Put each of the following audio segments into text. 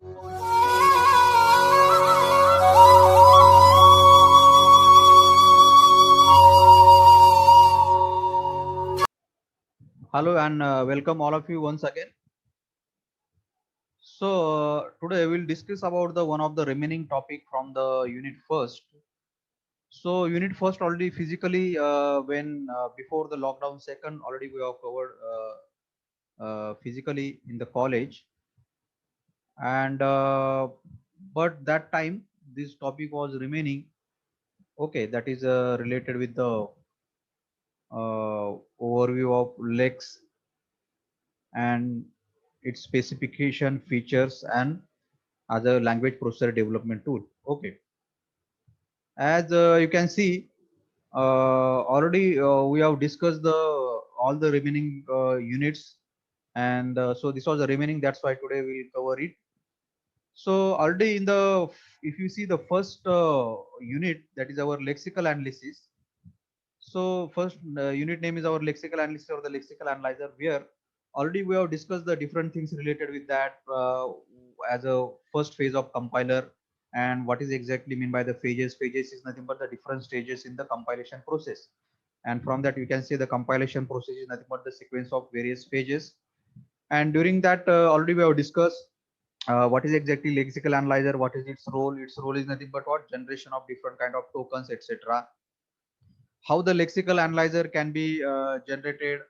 Hello and welcome all of you once again. So today we'll discuss about the one of the remaining topic from the unit first. So unit first already physically when before the lockdown second already we have covered physically in the college, and but that time this topic was remaining. Okay, that is related with the overview of lex and its specification, features, and other language processor development tool. Okay, as you can see, already we have discussed the all the remaining units, and so this was the remaining. That's why today we will cover it. So already in the if you see the first unit, that is our lexical analysis. So first unit name is our lexical analysis or the lexical analyzer, where already we have discussed the different things related with that as a first phase of compiler, and what is exactly mean by the phases. Phases is nothing but the different stages in the compilation process. And from that you can say the compilation process is nothing but the sequence of various phases. And during that already we have discussed what is exactly lexical analyzer, what is its role. Its role is nothing but what generation of different kind of tokens, etc. How the lexical analyzer can be generated,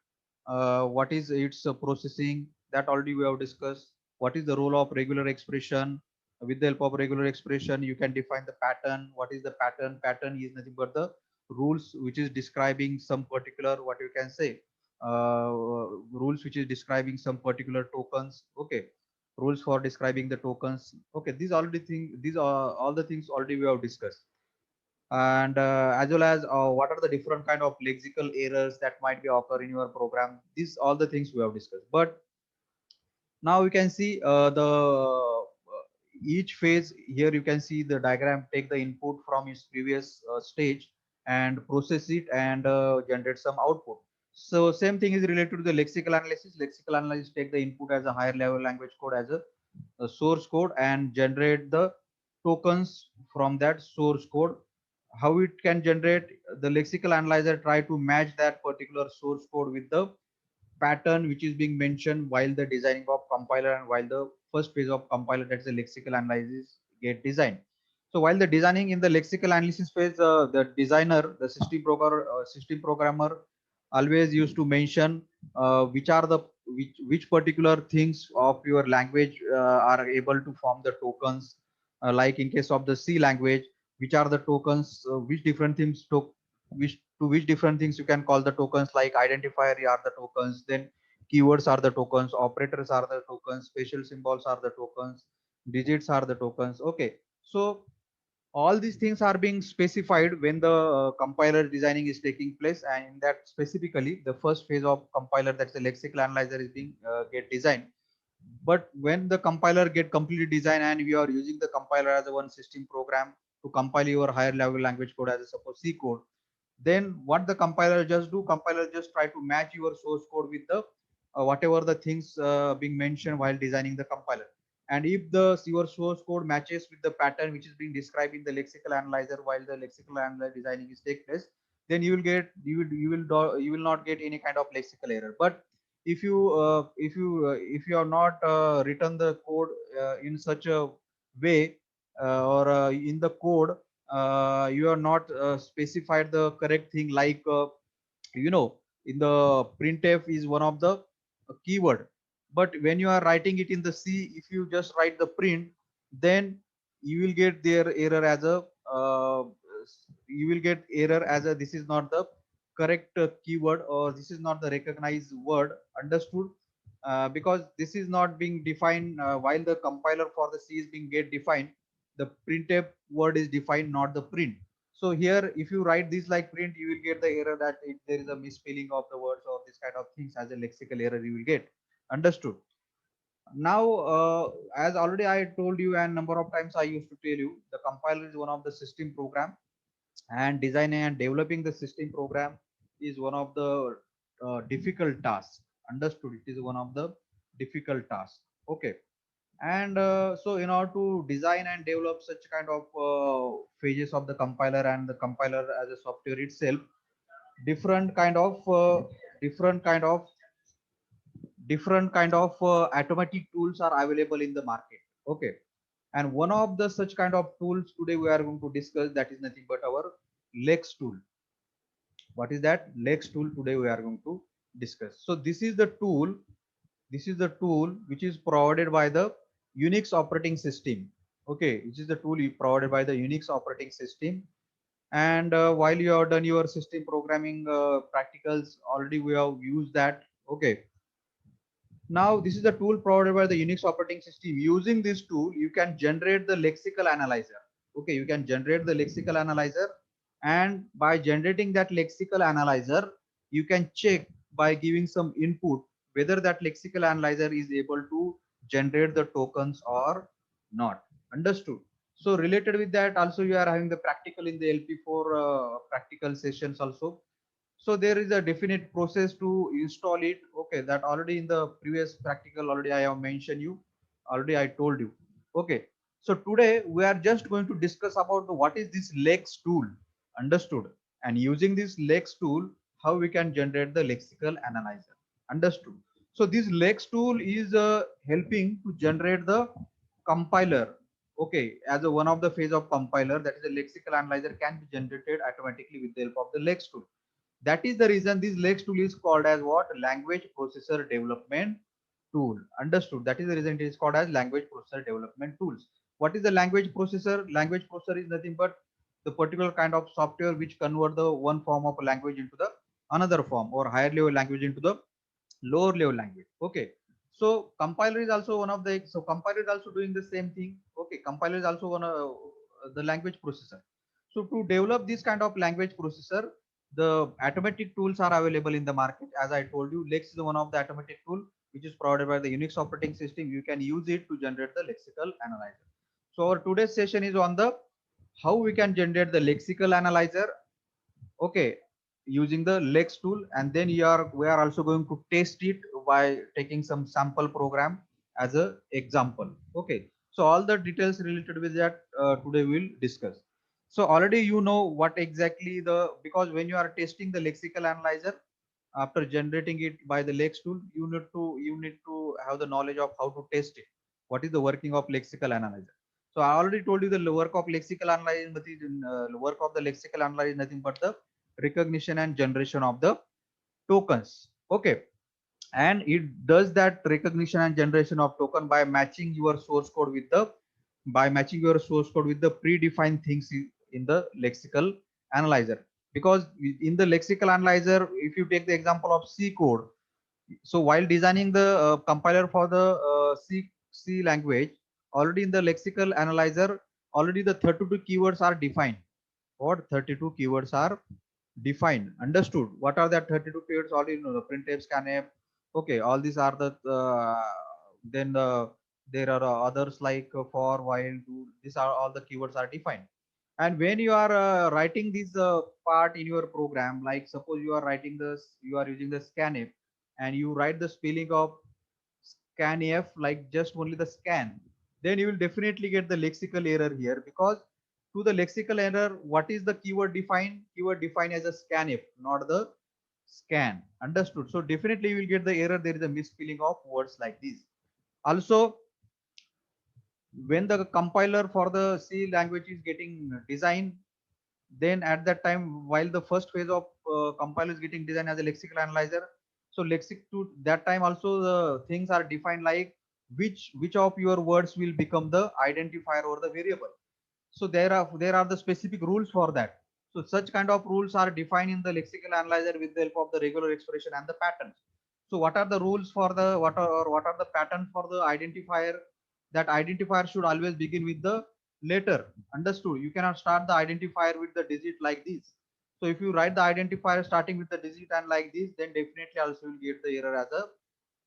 what is its processing, that already we have discussed. What is the role of regular expression? With the help of regular expression you can define the pattern. What is the pattern? Pattern is nothing but the rules which is describing some particular, what you can say, uh, rules which is describing some particular tokens. Okay, rules for describing the tokens. Okay, these already thing, these are all the things already we have discussed. And as well as what are the different kind of lexical errors that might be occur in your program. These all the things we have discussed. But now you can see the each phase. Here you can see the diagram take the input from its previous stage and process it and generate some output. So same thing is related to the lexical analysis. Lexical analysis take the input as a higher level language code as a source code and generate the tokens from that source code. How it can generate? The lexical analyzer try to match that particular source code with the pattern which is being mentioned while the designing of compiler and while the first phase of compiler, that's the lexical analysis, get designed. So while the designing in the lexical analysis phase, the designer, the system programmer always used to mention which are the which particular things of your language are able to form the tokens. Like in case of the C language, which are the tokens, which different things to which different things you can call the tokens, like identifier are the tokens, then keywords are the tokens, operators are the tokens, special symbols are the tokens, digits are the tokens. Okay, so all these things are being specified when the compiler designing is taking place, and in that specifically the first phase of compiler, that's the lexical analyzer, is being get designed. But when the compiler get completely designed and we are using the compiler as a one system program to compile your higher level language code as a suppose C code, then what the compiler just do? Compiler just try to match your source code with the whatever the things being mentioned while designing the compiler. And if the your source code matches with the pattern which is being described in the lexical analyzer while the lexical analyzer designing is take place, then you will get you will not get any kind of lexical error. But if you have not written the code in such a way, or in the code you are not specified the correct thing, like you know in the printf is one of the keyword, but when you are writing it in the C, if you just write the print, then you will get their error as a uh, you will get error as a this is not the correct keyword, or this is not the recognized word. Understood? Because this is not being defined while the compiler for the C is being get defined, the printf word is defined, not the print. So here if you write this like print, you will get the error that there is a misspelling of the words or this kind of things, as a lexical error you will get. Understood? Now as already I told you and number of times I used to tell you, the compiler is one of the system program, and designing and developing the system program is one of the difficult tasks. Understood? It is one of the difficult tasks. Okay, And so in order to design and develop such kind of phases of the compiler and the compiler as a software itself, different kind of different kind of automatic tools are available in the market. Okay, and one of the such kind of tools today we are going to discuss, that is nothing but our Lex tool. What is that Lex tool? Today we are going to discuss. So this is the tool, which is provided by the Unix operating system. Okay, which is the tool provided by the Unix operating system. And while you have done your system programming practicals, already we have used that. Okay, now this is the tool provided by the Unix operating system. Using this tool you can generate the lexical analyzer. Okay, you can generate the lexical analyzer, and by generating that lexical analyzer you can check by giving some input whether that lexical analyzer is able to generate the tokens or not. Understood? So related with that also, you are having the practical in the LP4 practical sessions also. So there is a definite process to install it. Okay, that already in the previous practical already I have mentioned you, already I told you. Okay, so today we are just going to discuss about what is this Lex tool. Understood? And using this Lex tool, how we can generate the lexical analyzer. Understood? So this Lex tool is helping to generate the compiler. Okay, as a one of the phase of compiler, that is a lexical analyzer can be generated automatically with the help of the Lex tool. That is the reason this Lex tool is called as what? Language processor development tool. Understood? That is the reason it is called as language processor development tools. What is the language processor? Language processor is nothing but the particular kind of software which convert the one form of a language into the another form, or higher level language into the lower level language. Okay. So compiler is also one of the, so compiler is also doing the same thing. Okay. Compiler is also one of the language processor. So to develop this kind of language processor, the automatic tools are available in the market. As I told you, Lex is one of the automatic tool which is provided by the Unix operating system. You can use it to generate the lexical analyzer. So our today's session is on the how we can generate the lexical analyzer. Okay, using the Lex tool, and then we are also going to test it by taking some sample program as a example. Okay, so all the details related with that today we'll discuss. So already you know what exactly the, because when you are testing the lexical analyzer after generating it by the Lex tool, you need to have the knowledge of how to test it. What is the working of lexical analyzer? So I already told you the work of lexical analyzer. Work of the lexical analyzer is nothing but the recognition and generation of the tokens. Okay, and it does that recognition and generation of token by matching your source code with the predefined things in the lexical analyzer. Because in the lexical analyzer, if you take the example of C code, so while designing the compiler for the C language, already in the lexical analyzer, already the 32 keywords are defined. What 32 keywords are defined? Understood? What are that 32 keywords? Already you know, the printf, scanf. Okay, all these are the then there are others like for, while, do. These are all the keywords are defined. And when you are writing this part in your program, like suppose you are writing this, you are using the scanf, and you write the spelling of scanf like just only the scan, then you will definitely get the lexical error here. Because to the lexical error, what is the keyword defined? Keyword defined as a scanf, not the scan. Understood? So definitely you will get the error. There is a misspelling of words like this. Also, when the compiler for the C language is getting designed, then at that time, while the first phase of compiler is getting designed as a lexical analyzer, so lexic to that time also the things are defined like which of your words will become the identifier or the variable. So there are the specific rules for that. So such kind of rules are defined in the lexical analyzer with the help of the regular expression and the patterns. So what are the rules for the what are the patterns for the identifier? That identifier should always begin with the letter. Understood? You cannot start the identifier with the digit like this. So if you write the identifier starting with the digit and like this, then definitely also will get the error as a,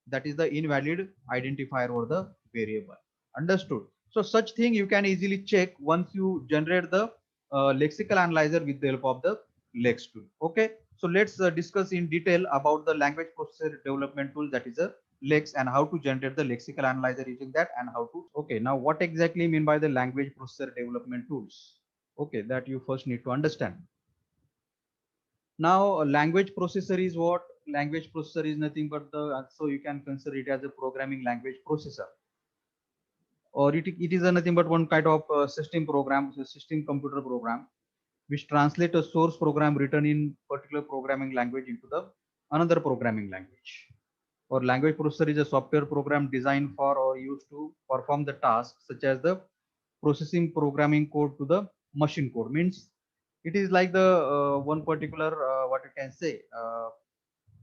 that is the invalid identifier or the variable. Understood? So such thing you can easily check once you generate the lexical analyzer with the help of the Lex tool. Okay, So let's discuss in detail about the language processor development tool, that is a LEX, and how to generate the lexical analyzer using that, and how to. Okay, now what exactly mean by the language processor development tools? Okay, that you first need to understand. Now, a language processor is what? Language processor is nothing but the, so you can consider it as a programming language processor, or it is a nothing but one kind of system program, system computer program, which translate a source program written in particular programming language into the another programming language. Or language processor is a software program designed for or used to perform the task such as the processing programming code to the machine code. Means it is like the one particular what you can say,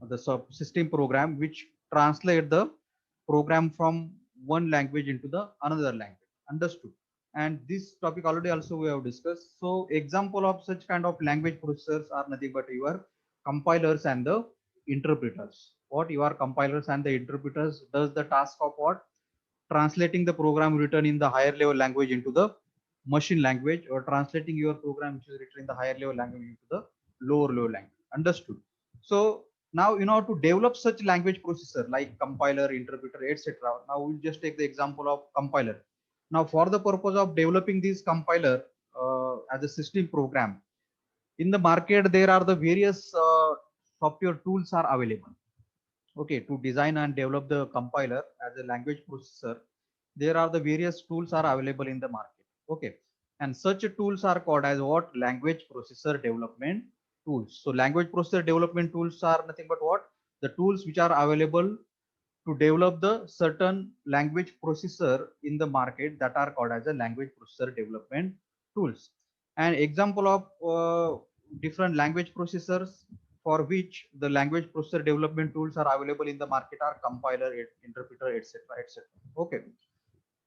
the system program which translate the program from one language into the another language. Understood? And this topic already also we have discussed. So example of such kind of language processors are nothing but your compilers and the interpreters. What your compilers and the interpreters does the task of what? Translating the program written in the higher level language into the machine language, or translating your program which is written in the higher level language into the lower level language. Understood? So now, in order to develop such language processor like compiler, interpreter, etc., now we'll just take the example of compiler. Now, for the purpose of developing this compiler as a system program, in the market there are the various software tools are available. Okay, to design and develop the compiler as a language processor, there are the various tools are available in the market. Okay, and such tools are called as what? Language processor development tools. So language processor development tools are nothing but what? The tools which are available to develop the certain language processor in the market, that are called as a language processor development tools. An example of different language processors for which the language processor development tools are available in the market are compiler, interpreter, etc., etc. Okay,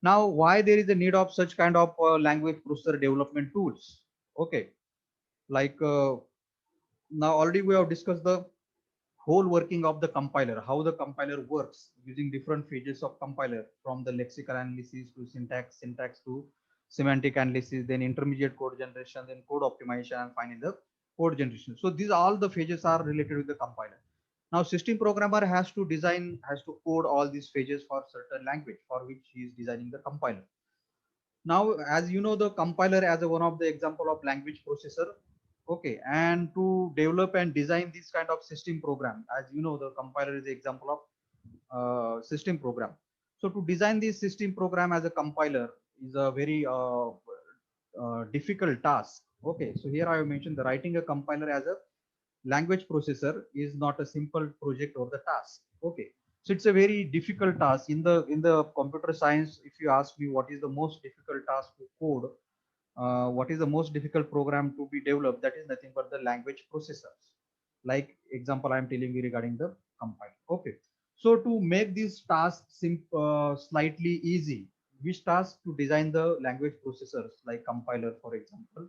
now why there is a need of such kind of language processor development tools? Okay, like now already we have discussed the whole working of the compiler, how the compiler works using different phases of compiler, from the lexical analysis to syntax to semantic analysis, then intermediate code generation, then code optimization, and finally the code generation. So these all the phases are related with the compiler. Now system programmer has to design, has to code all these phases for certain language for which he is designing the compiler. Now, as you know, the compiler as a one of the example of language processor. Okay, and to develop and design this kind of system program, as you know, the compiler is the example of system program. So to design this system program as a compiler is a very difficult task. Okay, so here I have mentioned the writing a compiler as a language processor is not a simple project or the task. Okay, so it's a very difficult task in the computer science. If you ask me what is the most difficult task to code, what is the most difficult program to be developed, that is nothing but the language processors. Like example I am telling you regarding the compiler. Okay, so to make this task slightly easy, which task? To design the language processors like compiler, for example,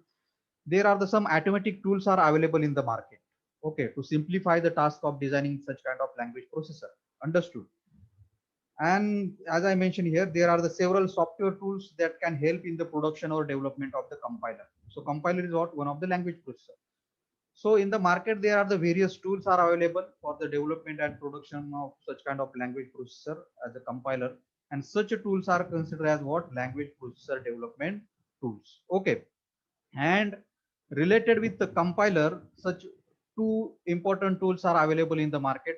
there are the some automatic tools are available in the market. Okay, to simplify the task of designing such kind of language processor. Understood? And as I mentioned here, there are the several software tools that can help in the production or development of the compiler. So compiler is what? One of the language processor. So in the market, there are the various tools are available for the development and production of such kind of language processor as a compiler. And such tools are considered as what? Language processor development tools. Okay. And related with the compiler, such two important tools are available in the market,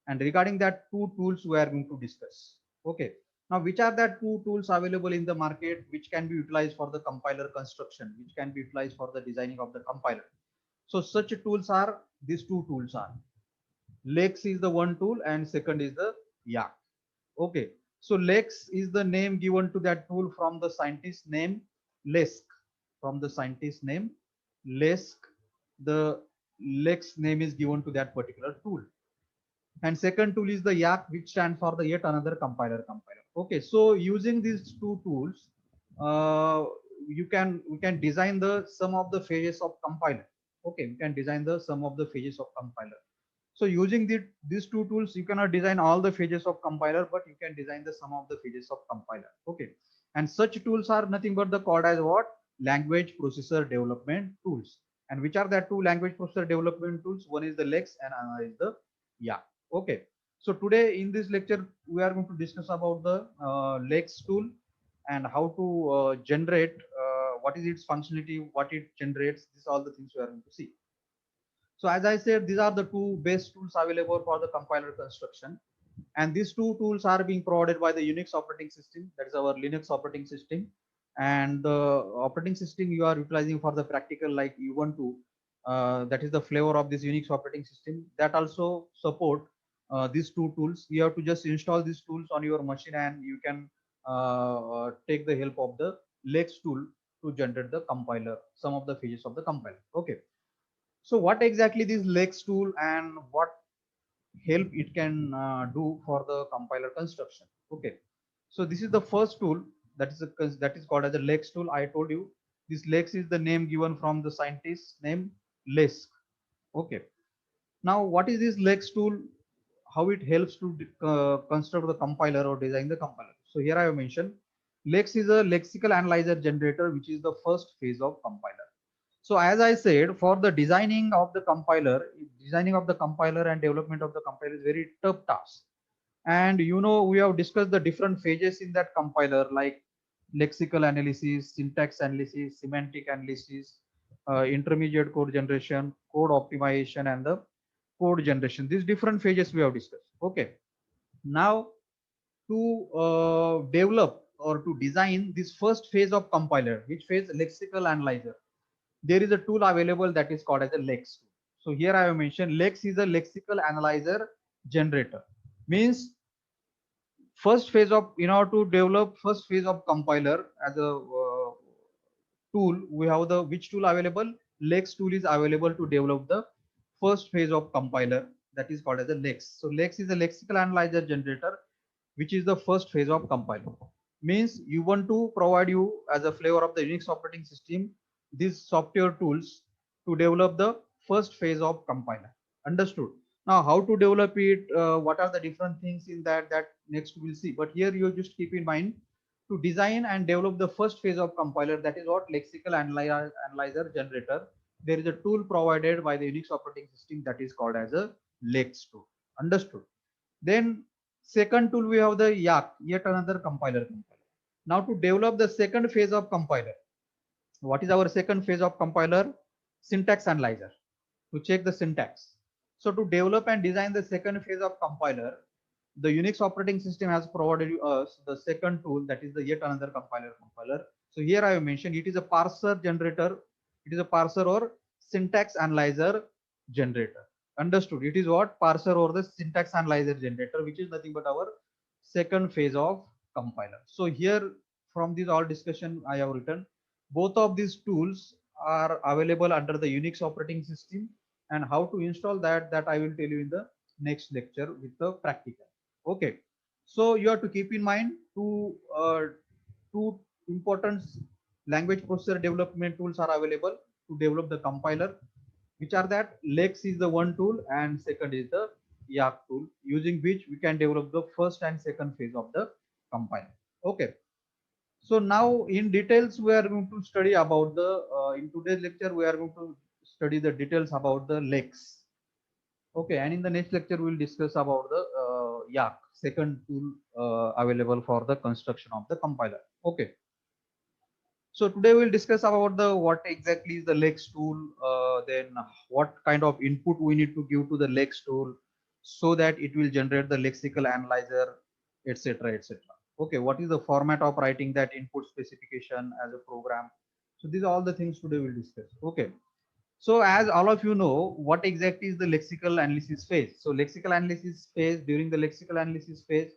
and regarding that two tools we are going to discuss. Okay, now which are that two tools available in the market which can be utilized for the compiler construction, which can be utilized for the designing of the compiler? So such tools are, these two tools are, Lex is the one tool and second is the Yak. Okay, so Lex is the name given to that tool from the scientist name Lesk. From the scientist name Lesk, the Lex name is given to that particular tool. And second tool is the Yak, which stands for the yet another compiler. Okay, so using these two tools, we can design the sum of the phases of compiler. Okay, we can design the sum of the phases of compiler. So using these two tools, you cannot design all the phases of compiler, but you can design the sum of the phases of compiler. Okay, and such tools are nothing but the called as what? Language processor development tools. And which are that two language processor development tools? One is the Lex and another is the Yak. Okay. So today in this lecture, we are going to discuss about the Lex tool and how to generate what is its functionality, what it generates. These are all the things we are going to see. So as I said, these are the two best tools available for the compiler construction. And these two tools are being provided by the Unix operating system, that is our Linux operating system. And the operating system you are utilizing for the practical like Ubuntu, that is the flavor of this Unix operating system, that also support these two tools. You have to just install these tools on your machine and you can take the help of the Lex tool to generate the compiler, some of the features of the compiler. Okay. So what exactly this Lex tool and what help it can do for the compiler construction? Okay, so this is the first tool that is called as a Lex tool. I told you this Lex is the name given from the scientist named Lesk. Okay, now what is this Lex tool? How it helps to construct the compiler or design the compiler? So here I have mentioned Lex is a lexical analyzer generator, which is the first phase of compiler. So as I said, for the designing of the compiler and development of the compiler is very tough task. And we have discussed the different phases in that compiler, like lexical analysis, syntax analysis, semantic analysis, intermediate code generation, code optimization, and the code generation. These different phases we have discussed. Okay. Now to develop or to design this first phase of compiler, which phase? Lexical analyzer. There is a tool available that is called as a Lex tool. So here I have mentioned Lex is a lexical analyzer generator. Means first phase of, in order to develop first phase of compiler as a tool, we have the which tool available? Lex tool is available to develop the first phase of compiler, that is called as a Lex. So Lex is a lexical analyzer generator, which is the first phase of compiler. Means you want to provide you as a flavor of the Unix operating system these software tools to develop the first phase of compiler. Understood? Now how to develop it, what are the different things in that next we'll see. But here you just keep in mind to design and develop the first phase of compiler, that is what lexical analyzer generator. There is a tool provided by the Unix operating system that is called as a Lex tool. Understood? Then second tool we have the Yak, yet another compiler. Now to develop the second phase of compiler, what is our second phase of compiler? Syntax analyzer, to check the syntax. So to develop and design the second phase of compiler, the Unix operating system has provided us the second tool, that is the yet another compiler. So here I have mentioned it is a parser generator. It is a parser or syntax analyzer generator. Understood? It is what? Parser or the syntax analyzer generator, which is nothing but our second phase of compiler. So here from this all discussion I have written, both of these tools are available under the Unix operating system, and how to install that I will tell you in the next lecture with the practical. Okay, so you have to keep in mind two important language processor development tools are available to develop the compiler, which are that Lex is the one tool and second is the Yak tool, using which we can develop the first and second phase of the compiler. Okay, so now in details we are going to study about the in today's lecture we are going to study the details about the Lex. Okay, and in the next lecture we will discuss about the Yak, second tool available for the construction of the compiler. Okay, so today we'll discuss about the what exactly is the Lex tool, then what kind of input we need to give to the Lex tool so that it will generate the lexical analyzer, etc., etc. Okay, what is the format of writing that input specification as a program? So these are all the things today we'll discuss. Okay, so as all of you know, what exactly is the lexical analysis phase? So lexical analysis phase, during the lexical analysis phase,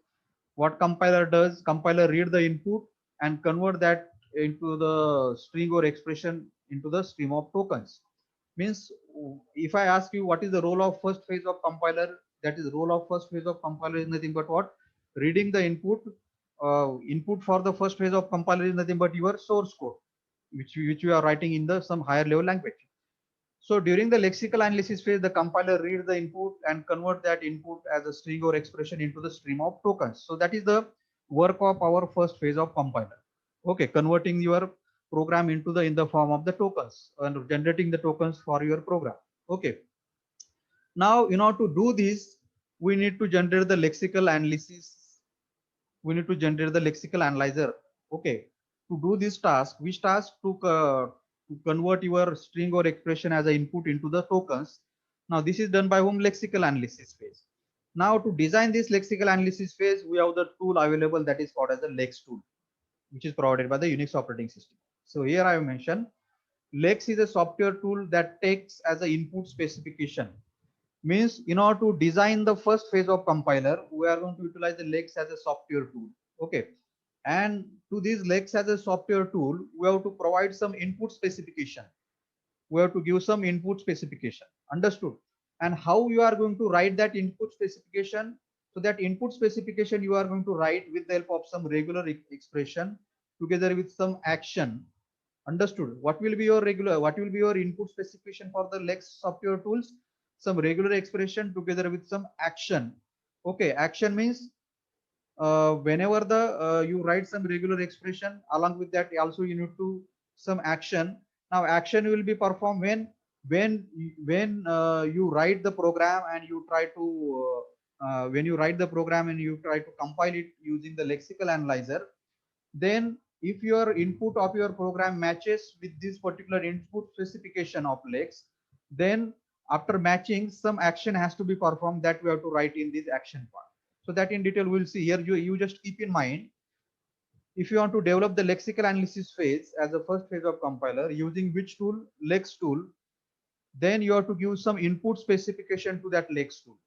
what compiler does? Compiler read the input and convert that into the string or expression into the stream of tokens. Means if I ask you what is the role of first phase of compiler, that is role of first phase of compiler is nothing but what? Reading the input. Input for the first phase of compiler is nothing but your source code, which you are writing in the some higher level language. So during the lexical analysis phase, the compiler reads the input and convert that input as a string or expression into the stream of tokens. So that is the work of our first phase of compiler. Okay, converting your program into the in the form of the tokens and generating the tokens for your program. Okay. Now, in order to do this, we need to generate the lexical analysis. We need to generate the lexical analyzer. Okay. To do this task, which task to convert your string or expression as an input into the tokens. Now, this is done by whom? Lexical analysis phase. Now, to design this lexical analysis phase, we have the tool available that is called as the Lex tool, which is provided by the Unix operating system. So here I have mentioned Lex is a software tool that takes as an input specification. Means in order to design the first phase of compiler, we are going to utilize the Lex as a software tool. Okay. And to this Lex as a software tool, we have to provide some input specification. We have to give some input specification. Understood? And how you are going to write that input specification? So that input specification you are going to write with the help of some regular expression together with some action. Understood? What will be your input specification for the Lex software tools? Some regular expression together with some action. Okay, action means whenever the you write some regular expression, along with that also you need to some action. Now action will be performed when you write the program and you try to when you write the program and you try to compile it using the lexical analyzer. Then if your input of your program matches with this particular input specification of Lex, then after matching, some action has to be performed that we have to write in this action part. So that in detail we'll see here. You just keep in mind, if you want to develop the lexical analysis phase as the first phase of compiler using which tool? Lex tool. Then you have to give some input specification to that Lex tool.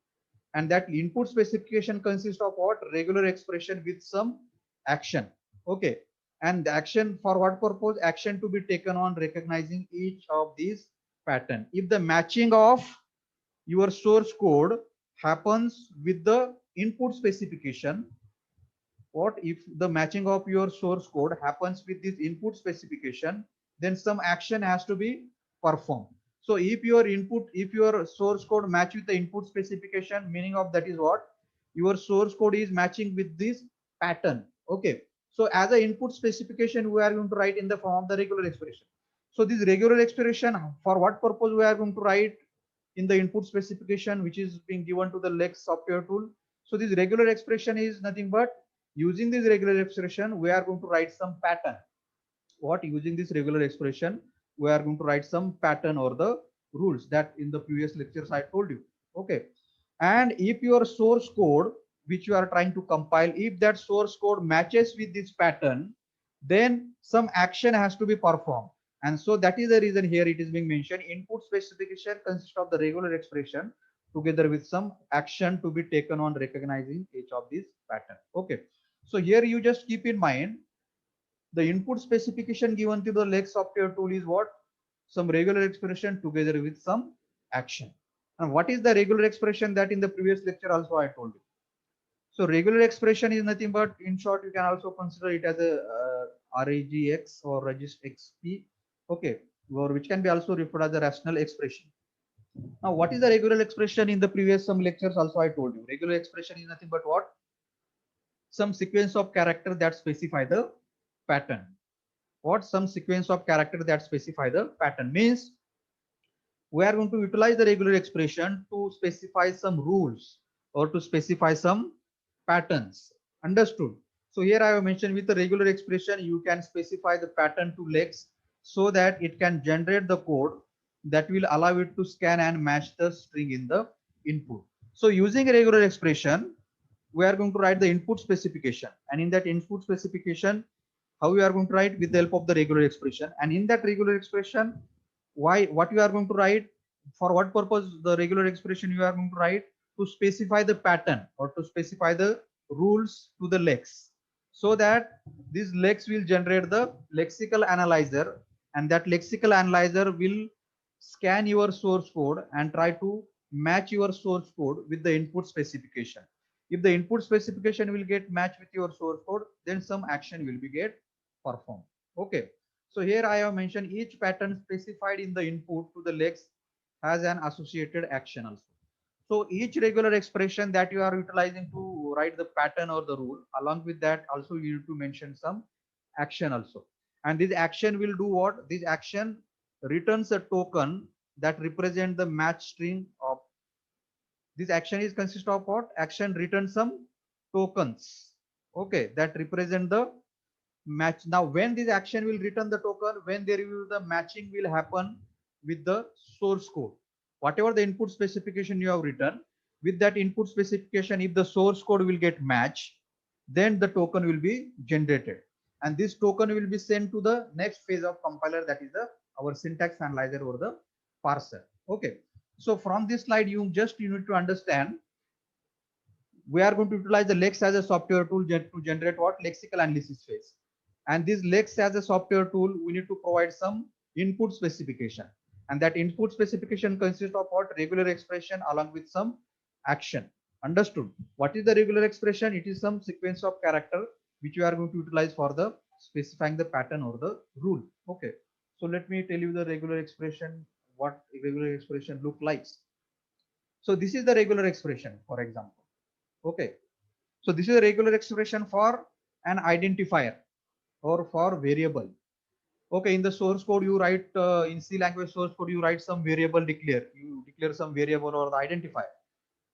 And that input specification consists of what? Regular expression with some action. Okay. And the action for what purpose? Action to be taken on recognizing each of these pattern. If the matching of your source code happens with the input specification, what if the matching of your source code happens with this input specification, then some action has to be performed. So if your source code match with the input specification, meaning of that is what? Your source code is matching with this pattern. Okay. So as an input specification, we are going to write in the form of the regular expression. So this regular expression, for what purpose we are going to write in the input specification, which is being given to the Lex software tool. So this regular expression is nothing but using this regular expression, we are going to write some pattern. What? Using this regular expression, we are going to write some pattern or the rules that in the previous lectures I told you. Okay. And if your source code which you are trying to compile, if that source code matches with this pattern, then some action has to be performed. And so that is the reason here it is being mentioned input specification consists of the regular expression together with some action to be taken on recognizing each of these pattern. Okay. So here you just keep in mind the input specification given to the Lex software tool is what? Some regular expression together with some action. And what is the regular expression? That in the previous lecture also I told you. So regular expression is nothing but, in short, you can also consider it as a RAGX or registXP. Okay, or which can be also referred as a rational expression. Now, what is the regular expression? In the previous some lectures also I told you. Regular expression is nothing but what? Some sequence of character that specify the pattern. What? Some sequence of character that specify the pattern. Means we are going to utilize the regular expression to specify some rules or to specify some patterns. Understood? So here I have mentioned with the regular expression, you can specify the pattern to Lex so that it can generate the code that will allow it to scan and match the string in the input. So using a regular expression, we are going to write the input specification, and in that input specification, how we are going to write? With the help of the regular expression. And in that regular expression, what you are going to write, for what purpose the regular expression you are going to write? To specify the pattern or to specify the rules to the Lex, so that this Lex will generate the lexical analyzer, and that lexical analyzer will scan your source code and try to match your source code with the input specification. If the input specification will get matched with your source code, then some action will be get performed. Okay. So here I have mentioned each pattern specified in the input to the Lex has an associated action also. So each regular expression that you are utilizing to write the pattern or the rule, along with that also you need to mention some action also. And this action will do what? This action returns a token that represent the match string of this action is consist of what? Action returns some tokens. Okay, that represent the match. Now, when this action will return the token, when there will the matching will happen with the source code. Whatever the input specification you have written, with that input specification, if the source code will get matched, then the token will be generated. And this token will be sent to the next phase of compiler, that is the our syntax analyzer or the parser. Okay. So from this slide, you need to understand we are going to utilize the Lex as a software tool to generate what? Lexical analysis phase. And this Lex as a software tool, we need to provide some input specification. And that input specification consists of what? Regular expression along with some action. Understood? What is the regular expression? It is some sequence of character which you are going to utilize for the specifying the pattern or the rule. Okay. So let me tell you the regular expression, what regular expression look like. So this is the regular expression, for example. Okay. So this is a regular expression for an identifier or for variable. Okay, in the source code you write in C language source code you write some variable declare. You declare some variable or the identifier.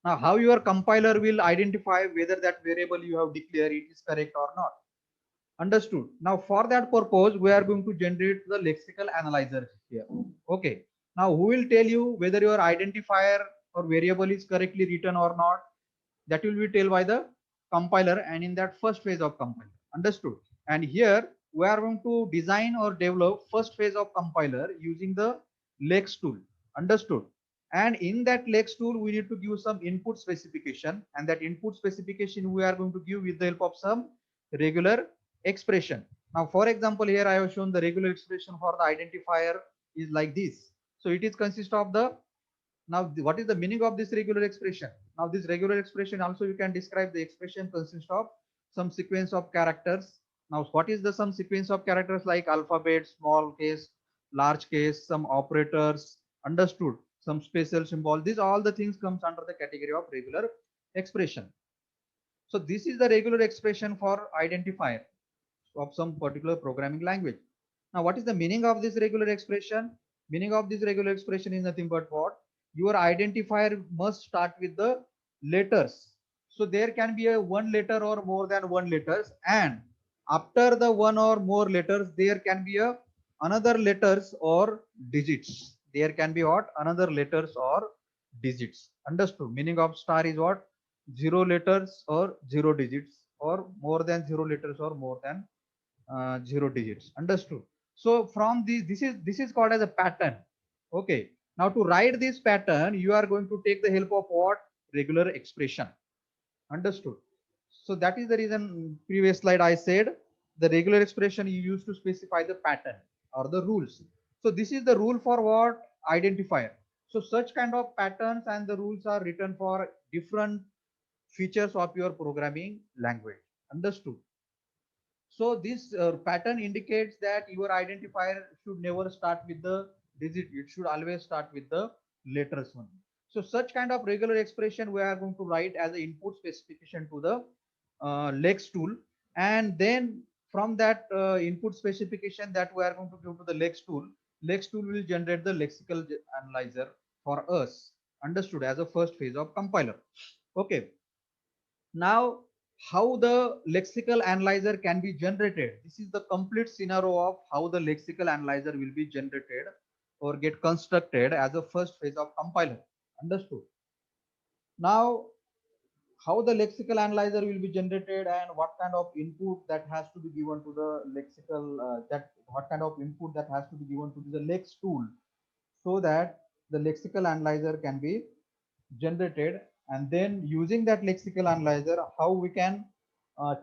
Now how your compiler will identify whether that variable you have declared it is correct or not. Understood. Now for that purpose we are going to generate the lexical analyzer here. Okay. Now who will tell you whether your identifier or variable is correctly written or not? That will be told by the compiler and in that first phase of compiler. Understood? And here we are going to design or develop first phase of compiler using the Lex tool. Understood? And in that Lex tool, we need to give some input specification, and that input specification we are going to give with the help of some regular expression. Now, for example, here I have shown the regular expression for the identifier is like this. So it is consist of the now, what is the meaning of this regular expression? Now, this regular expression also you can describe the expression consists of some sequence of characters. Now, what is the some sequence of characters like alphabet, small case, large case, some operators, understood, some special symbol. These all the things comes under the category of regular expression. So this is the regular expression for identifier of some particular programming language. Now, what is the meaning of this regular expression? Meaning of this regular expression is nothing but what? Your identifier must start with the letters. So there can be a one letter or more than one letters, and after the one or more letters, there can be a another letters or digits. There can be what? Another letters or digits. Understood? Meaning of star is what? Zero letters or zero digits, or more than zero letters or more than zero digits. Understood? So from this is called as a pattern. Okay. Now to write this pattern, you are going to take the help of what? Regular expression. Understood? So that is the reason previous slide I said the regular expression you use to specify the pattern or the rules. So this is the rule for what? Identifier. So such kind of patterns and the rules are written for different features of your programming language. Understood? So this pattern indicates that your identifier should never start with the digit. It should always start with the letters one. So such kind of regular expression we are going to write as an input specification to the Lex tool. And then from that input specification that we are going to give to the Lex tool will generate the lexical analyzer for us. Understood? As a first phase of compiler. Okay. Now, how the lexical analyzer can be generated? This is the complete scenario of how the lexical analyzer will be generated or get constructed as a first phase of compiler. Understood? Now, how the lexical analyzer will be generated and what kind of input that has to be given to the lexical that what kind of input that has to be given to the Lex tool so that the lexical analyzer can be generated, and then using that lexical analyzer how we can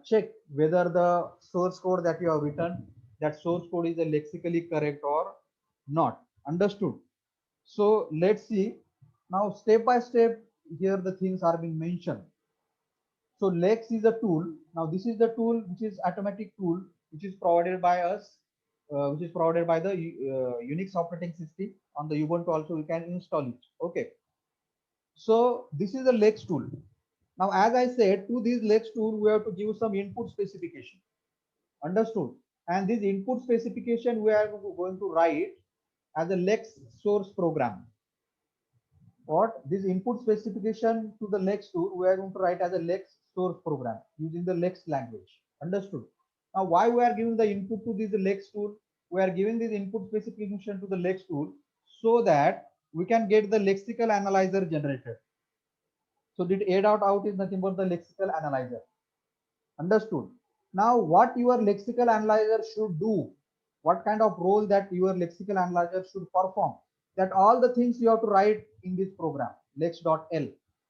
check whether the source code that you have written, that source code is lexically correct or not. Understood? So let's see now step by step here the things are being mentioned. So Lex is a tool. Now this is the tool which is automatic tool which is provided by us, which is provided by the Unix operating system. On the Ubuntu also we can install it. Okay. So this is the Lex tool. Now, as I said, to this Lex tool, we have to give some input specification. Understood? And this input specification we are going to write as a Lex source program. What this input specification to the Lex tool we are going to write as a Lex source program using the Lex language. Understood? Now, why we are giving the input to this Lex tool? We are giving this input specification to the Lex tool so that we can get the lexical analyzer generated. So did A dot out is nothing but the lexical analyzer. Understood? Now, what your lexical analyzer should do, what kind of role that your lexical analyzer should perform, that all the things you have to write in this program, lex.l.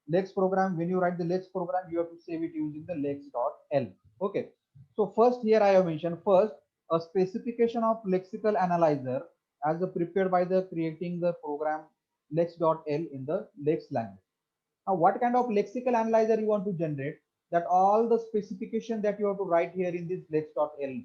Lex program, when you write the Lex program, you have to save it using the lex.l. Okay. So first here I have mentioned first a specification of lexical analyzer as prepared by the creating the program lex.l in the Lex language. Now, what kind of lexical analyzer you want to generate? That all the specification that you have to write here in this lex.l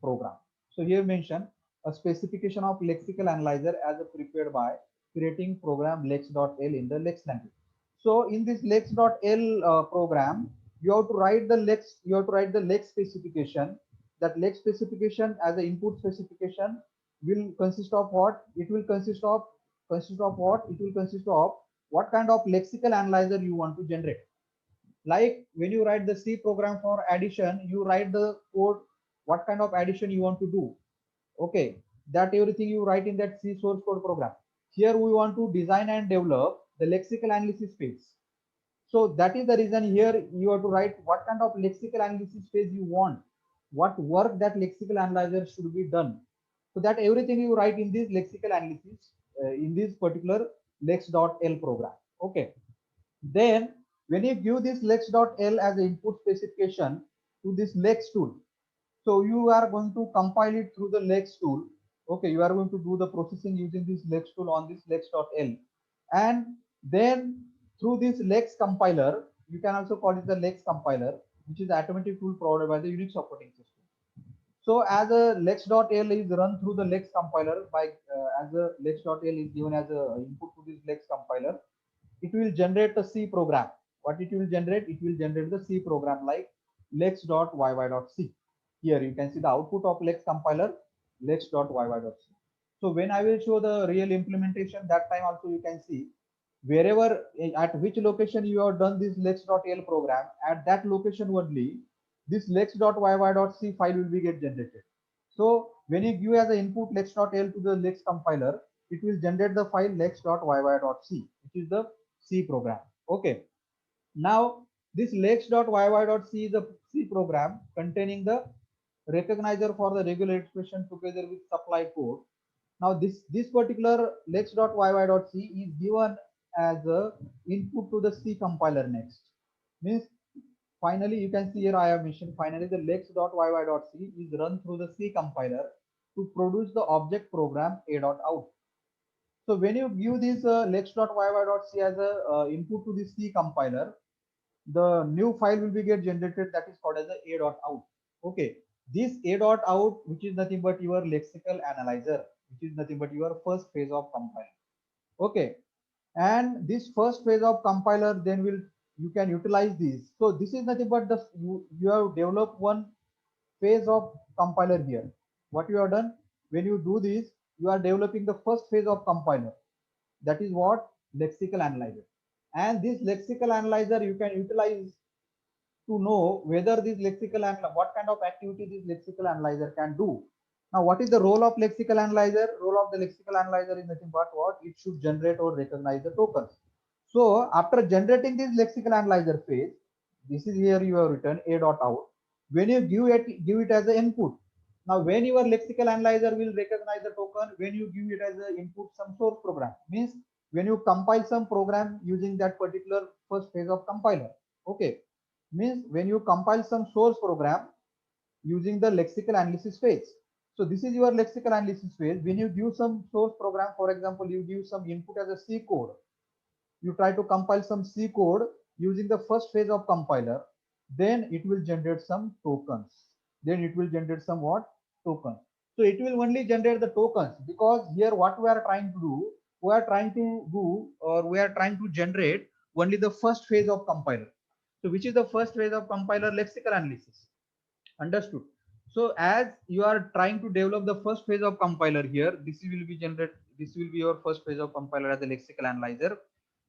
program. So here mention a specification of lexical analyzer as prepared by creating program lex.l in the Lex language. So in this lex.l program, you have to write the lex. You have to write the Lex specification. That Lex specification as the input specification will consist of what? It will consist of what? It will consist of what kind of lexical analyzer you want to generate. Like when you write the C program for addition, you write the code, what kind of addition you want to do. Okay, that everything you write in that C source code program. Here we want to design and develop the lexical analysis phase. So that is the reason here you have to write what kind of lexical analysis phase you want, what work that lexical analyzer should be done. So that everything you write in this lexical analysis in this particular lex.l program. Okay. Then when you give this lex.l as an input specification to this Lex tool, so you are going to compile it through the Lex tool. Okay, you are going to do the processing using this Lex tool on this lex.l. And then through this Lex compiler, you can also call it the Lex compiler, which is the automatic tool provided by the Unix operating system. So as a lex.l is run through the Lex compiler by as a lex.l is given as a input to this Lex compiler, it will generate the C program. What it will generate? It will generate the C program like lex.yy.c. Here you can see the output of Lex compiler lex.yy.c. So when I will show the real implementation, that time also you can see wherever at which location you have done this lex.l program, at that location only this lex.yy.c file will be get generated. So when you give as an input lex.l to the Lex compiler, it will generate the file lex.yy.c, which is the C program. Okay. Now this lex.yy.c is a C program containing the recognizer for the regular expression together with supply code. Now this particular lex.yy.c is given as a input to the C compiler next. Means finally you can see here I have mentioned finally the lex.yy.c is run through the C compiler to produce the object program a.out. So when you give this lex.yy.c as a input to the C compiler, the new file will be get generated that is called as a a.out. Okay, this a.out, which is nothing but your lexical analyzer, which is nothing but your first phase of compiler. Okay, and this first phase of compiler then will you can utilize this. So this is nothing but the you have developed one phase of compiler here. What you have done when you do this, you are developing the first phase of compiler. That is what lexical analyzer. And this lexical analyzer you can utilize to know whether this lexical analyzer, what kind of activity this lexical analyzer can do. Now, what is the role of lexical analyzer? Role of the lexical analyzer is nothing but what it should generate or recognize the tokens. So, after generating this lexical analyzer phase, this is here you have written a.out. When you give it as an input. Now, when your lexical analyzer will recognize the token, when you give it as an input some source program, means when you compile some program using that particular first phase of compiler. Okay, means when you compile some source program using the lexical analysis phase. So this is your lexical analysis phase. When you give some source program, for example, you give some input as a C code, you try to compile some C code using the first phase of compiler, then it will generate some tokens. Then it will generate some what? Tokens. So it will only generate the tokens because here what we are trying to do, we are trying to generate only the first phase of compiler. So which is the first phase of compiler? Lexical analysis. Understood. So as you are trying to develop the first phase of compiler here, this will be your first phase of compiler as a lexical analyzer.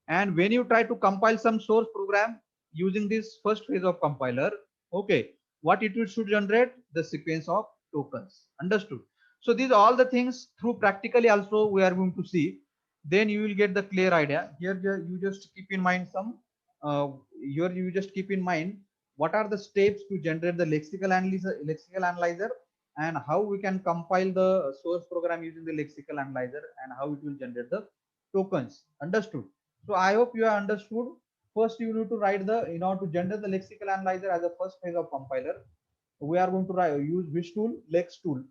And when you try to compile some source program using this first phase of compiler, okay, what it will should generate? The sequence of tokens. Understood? So these all the things through practically also we are going to see. Then you will get the clear idea. Here you just keep in mind some. Here you just keep in mind what are the steps to generate the lexical analyzer, and how we can compile the source program using the lexical analyzer, and how it will generate the tokens. Understood? So I hope you have understood. First you need to write the, in order to generate the lexical analyzer as a first phase of compiler, we are going to use which tool? Lex tool.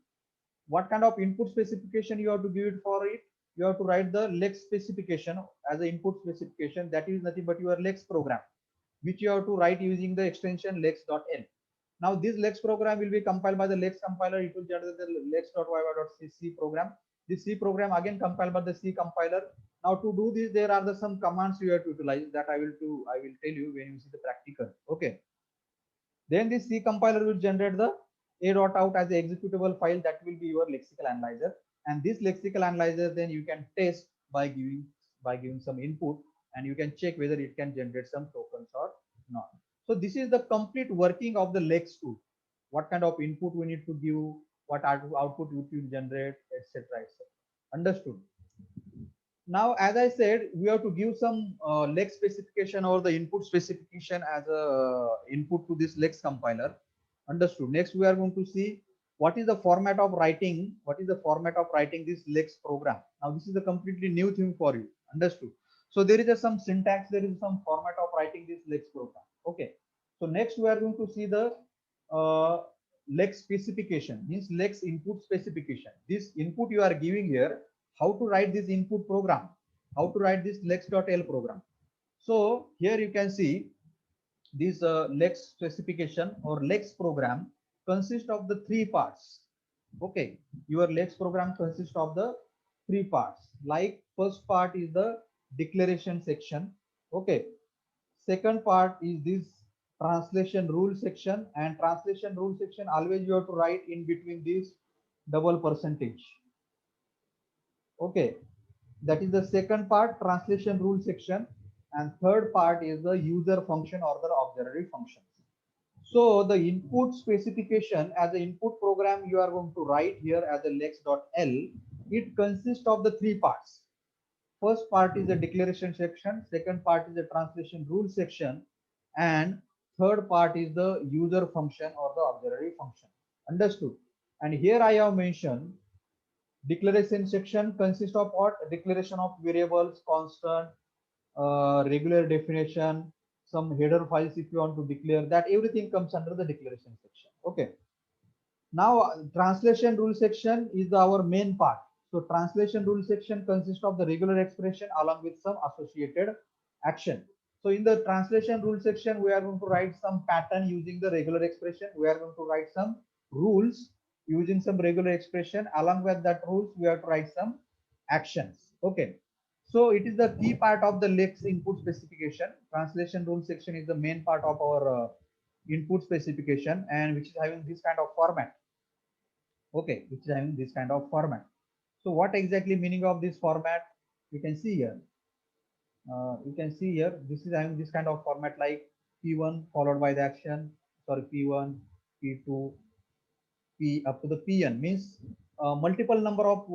What kind of input specification you have to give it for it? You have to write the lex specification as an input specification, that is nothing but your lex program, which you have to write using the extension lex.l. Now this lex program will be compiled by the lex compiler. It will generate the lex.yy.c program. This C program again compiled by the C compiler. Now to do this, there are some commands you have to utilize, that I will tell you when you see the practical. Okay. Then this C compiler will generate the a.out as the executable file, that will be your lexical analyzer. And this lexical analyzer then you can test by giving some input, and you can check whether it can generate some tokens or not. So this is the complete working of the lex tool. What kind of input we need to give, what output it will generate, etc. etc. Understood? Now, as I said, we have to give some lex specification or the input specification as a input to this lex compiler. Understood? Next, we are going to see what is the format of writing. What is the format of writing this lex program? Now, this is a completely new thing for you. Understood? So there is some syntax. There is some format of writing this lex program. Okay. So next, we are going to see the lex specification. Means lex input specification. This input you are giving here, how to write this input program, how to write this lex.l program. So here you can see this lex specification or lex program consists of the three parts. Okay, your lex program consists of the three parts. Like first part is the declaration section. Okay, second part is this translation rule section, and translation rule section always you have to write in between this double percentage. Okay, that is the second part, translation rule section. And third part is the user function or the auxiliary functions. So the input specification as an input program you are going to write here as a lex.l, it consists of the three parts. First part is the declaration section, second part is the translation rule section, and third part is the user function or the auxiliary function. Understood? And here I have mentioned declaration section consists of what? Declaration of variables, constant, regular definition, some header files if you want to declare, that everything comes under the declaration section. Okay. Now translation rule section is our main part. So translation rule section consists of the regular expression along with some associated action. So in the translation rule section, we are going to write some pattern using the regular expression. We are going to write some rules using some regular expression. Along with that rules, we have to write some actions. Okay. So it is the key part of the Lex input specification. Translation rule section is the main part of our input specification, and which is having this kind of format. Okay, which is having this kind of format. So what exactly meaning of this format? You can see here. You can see here, this is having this kind of format like P1 followed by the action, sorry, P1, P2, P up to the Pn, means multiple number of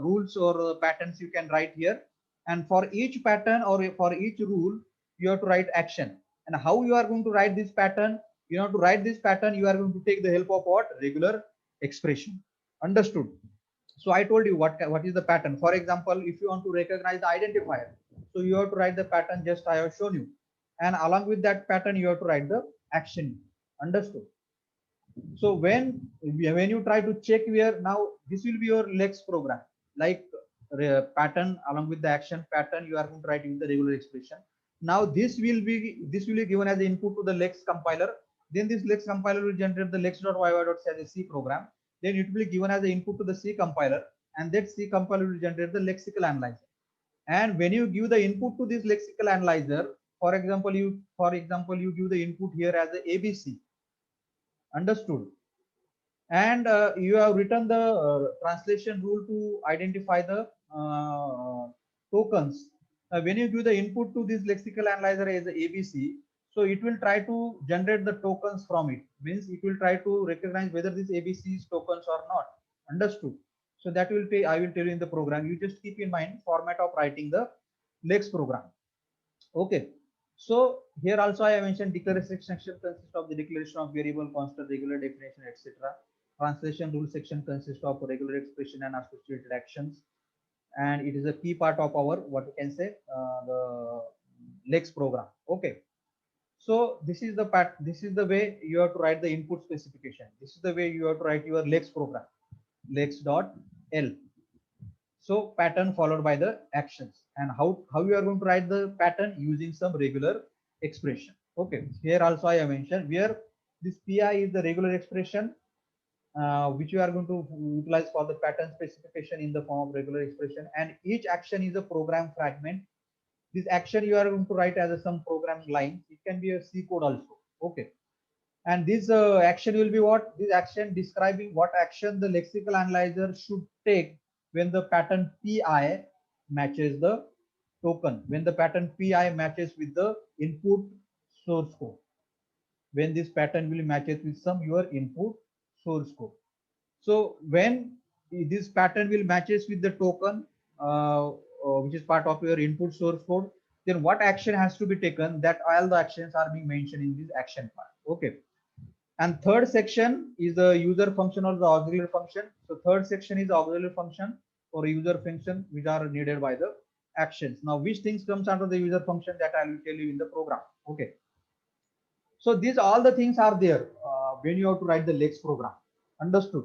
rules or patterns you can write here. And for each pattern or for each rule, you have to write action. And how you are going to write this pattern? You have to write this pattern, you are going to take the help of what? Regular expression. Understood? So I told you what is the pattern. For example, if you want to recognize the identifier, so you have to write the pattern just I have shown you. And along with that pattern, you have to write the action. Understood? So when you try to check where, now this will be your lex program, like pattern along with the action pattern you are going to write in the regular expression. Now this will be given as input to the lex compiler. Then this lex compiler will generate the lex.yy.c as a C program. Then it will be given as an input to the C compiler, and that C compiler will generate the lexical analyzer. And when you give the input to this lexical analyzer, for example you give the input here as a ABC. Understood? And you have written the translation rule to identify the tokens. When you give the input to this lexical analyzer as a ABC, so it will try to generate the tokens from it. Means it will try to recognize whether this ABC is tokens or not. Understood? So that will be, I will tell you in the program. You just keep in mind format of writing the Lex program. Okay. So here also I have mentioned declaration section consists of the declaration of variable, constant, regular definition, etc. Translation rule section consists of regular expression and associated actions, and it is a key part of our what we can say the Lex program. Okay. So this is the part. This is the way you have to write the input specification. This is the way you have to write your Lex program. Lex dot L. So pattern followed by the actions, and how you are going to write the pattern using some regular expression. Okay, here also I have mentioned where this pi is the regular expression which you are going to utilize for the pattern specification in the form of regular expression, and each action is a program fragment. This action you are going to write as a some programming line. It can be a C code also. Okay, and this action will be what? This action describing what action the lexical analyzer should take when the pattern pi matches the token, when the pattern pi matches with the input source code, when this pattern will matches with some your input source code. So when this pattern will matches with the token which is part of your input source code, then what action has to be taken? That all the actions are being mentioned in this action part. Okay, and third section is the user function or the auxiliary function. So third section is auxiliary function or user function which are needed by the actions. Now which things comes under the user function, that I will tell you in the program. Okay. So these all the things are there when you have to write the Lex program. Understood?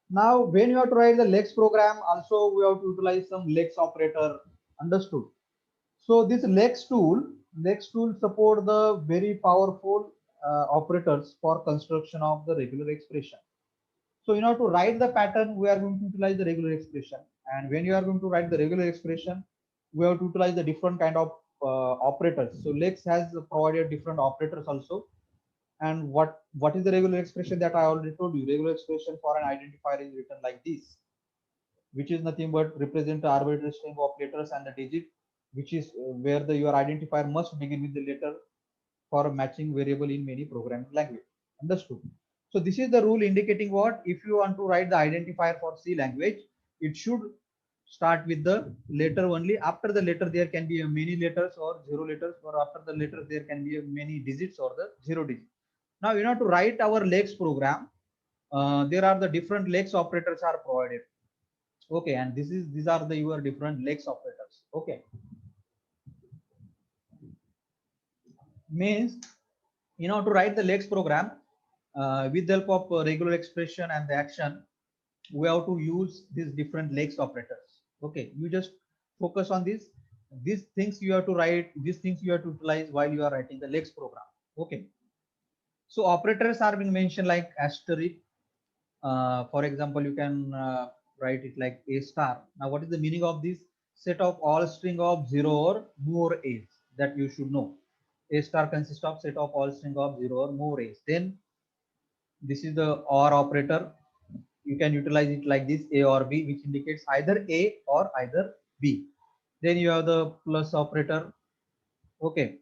Now when you have to write the Lex program, also we have to utilize some Lex operator. Understood? So this Lex tool support the very powerful operators for construction of the regular expression. So in order to write the pattern, we are going to utilize the regular expression. And when you are going to write the regular expression, we have to utilize the different kind of operators. So Lex has provided different operators also. And what is the regular expression that I already told you? Regular expression for an identifier is written like this, which is nothing but represent the arbitrary string of letters and the digit, which is where the your identifier must begin with the letter for a matching variable in many programming language. Understood? So this is the rule indicating what? If you want to write the identifier for C language, it should start with the letter only. After the letter, there can be many letters or zero letters, or after the letter, there can be many digits or the zero digits. Now, you know, to write our Lex program, there are the different Lex operators are provided. Okay, and these are the your different Lex operators. Okay, means you know to write the Lex program with the help of regular expression and the action, we have to use these different Lex operators. Okay, you just focus on this. These things you have to write. These things you have to utilize while you are writing the Lex program. Okay, so operators are being mentioned like asterisk. For example, you can write it like a star. Now, what is the meaning of this? Set of all string of zero or more a's, that you should know. A star consists of set of all string of zero or more a's. Then this is the or operator. You can utilize it like this, a or b, which indicates either a or either b. Then you have the plus operator. Okay,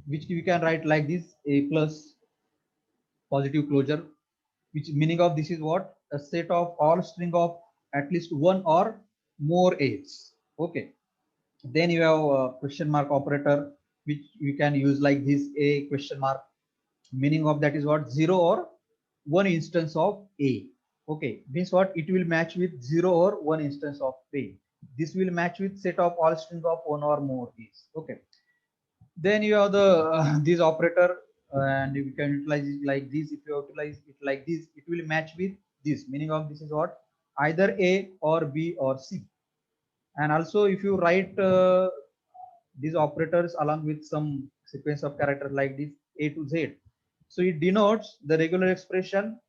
which you can write like this, a plus positive closure, which meaning of this is what? A set of all string of at least one or more a's. Okay, then you have a question mark operator, which you can use like this, a question mark, meaning of that is what? Zero or one instance of a. Okay, means what? It will match with zero or one instance of a. This will match with set of all string of one or more a's. Okay, then you have the this operator, and you can utilize it like this. If you utilize it like this, it will match with this, meaning of this is what? Either a or b or c. And also if you write these operators along with some sequence of characters like this, a to z, so it denotes the regular expression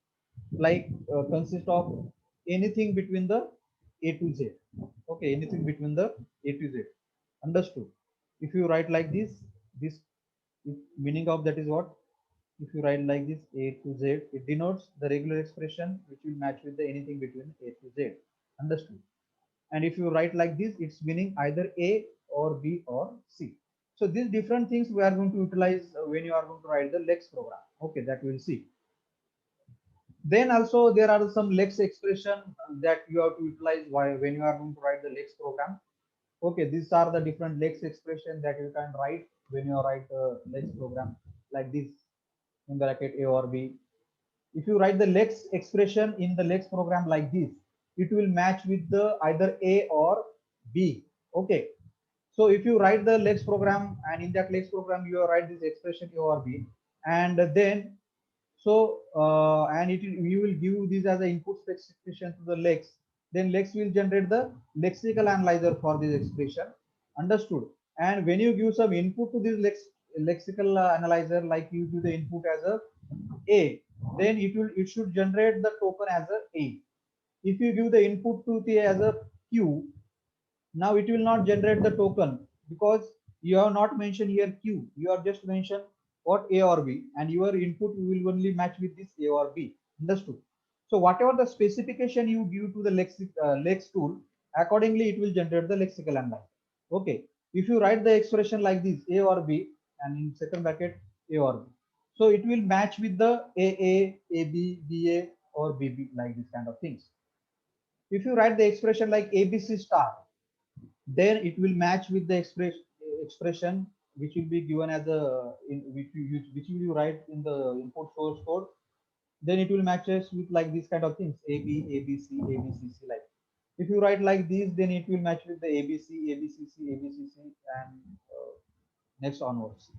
like consist of anything between the a to z. Okay, anything between the a to z. Understood? If you write like this, meaning of that is what? If you write like this A to Z, it denotes the regular expression which will match with the anything between A to Z. Understood? And if you write like this, it's meaning either A or B or C. So these different things we are going to utilize when you are going to write the Lex program. Okay, that we'll see. Then also there are some Lex expression that you have to utilize when you are going to write the Lex program. Okay, these are the different Lex expression that you can write when you write the Lex program like this in bracket A or B. If you write the Lex expression in the Lex program like this, it will match with the either A or B. Okay. So if you write the Lex program and in that Lex program you write this expression A or B, and then and you will give this as an input specification to the Lex. Then Lex will generate the lexical analyzer for this expression. Understood? And when you give some input to this lexical analyzer, like you give the input as a, then it should generate the token as a. If you give the input to the as a q, now it will not generate the token because you have not mentioned here q. You have just mentioned what a or b, and your input will only match with this a or b. Understood? So whatever the specification you give to the lex tool, accordingly it will generate the lexical analyzer. Okay. If you write the expression like this a or b, and in second bracket a or b, so it will match with the a b, ba or bb, like this kind of things. If you write the expression like abc star, then it will match with the expression which will be given as a which will you write in the input source code. Then it will matches with like this kind of things a b a b c a b c c, like if you write like this, then it will match with the abc abcc abcc and next onwards.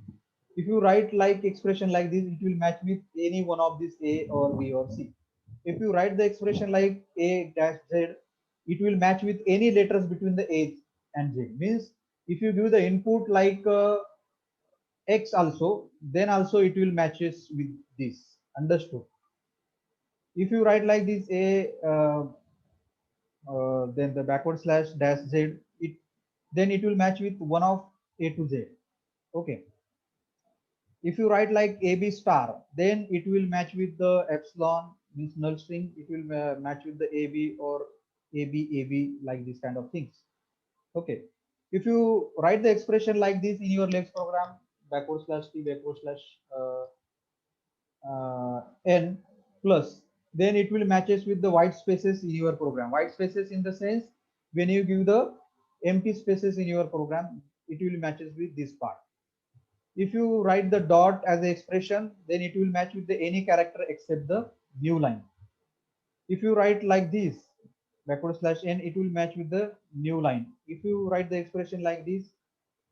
If you write like expression like this, it will match with any one of these a or b or c. If you write the expression like a dash z, it will match with any letters between the a and z. Means if you give the input like x also, then also it will matches with this. Understood? If you write like this a then the backward slash dash z, it then it will match with one of a to z. Okay. If you write like AB star, then it will match with the epsilon, means null string. It will match with the AB or AB, like this kind of things. Okay. If you write the expression like this in your Lex program, backward slash t backward slash uh, n plus, then it will matches with the white spaces in your program. White spaces in the sense, when you give the empty spaces in your program, it will matches with this part. If you write the dot as an expression, then it will match with the any character except the new line. If you write like this, backward slash n, it will match with the new line. If you write the expression like this,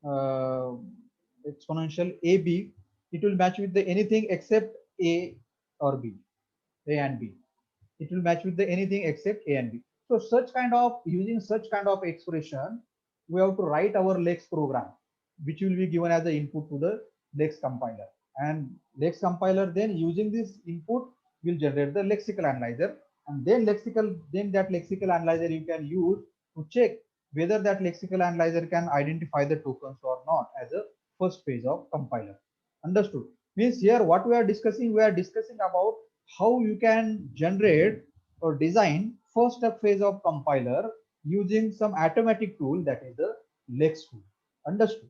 uh, exponential ab, it will match with the anything except a or b, a and b. It will match with the anything except a and b. So such kind of, using such kind of expression, we have to write our Lex program, which will be given as the input to the Lex compiler. And Lex compiler then using this input will generate the lexical analyzer, and then that lexical analyzer you can use to check whether that lexical analyzer can identify the tokens or not as a first phase of compiler. Understood? Means here what we are discussing about how you can generate or design first phase of compiler using some automatic tool, that is the Lex tool. Understood?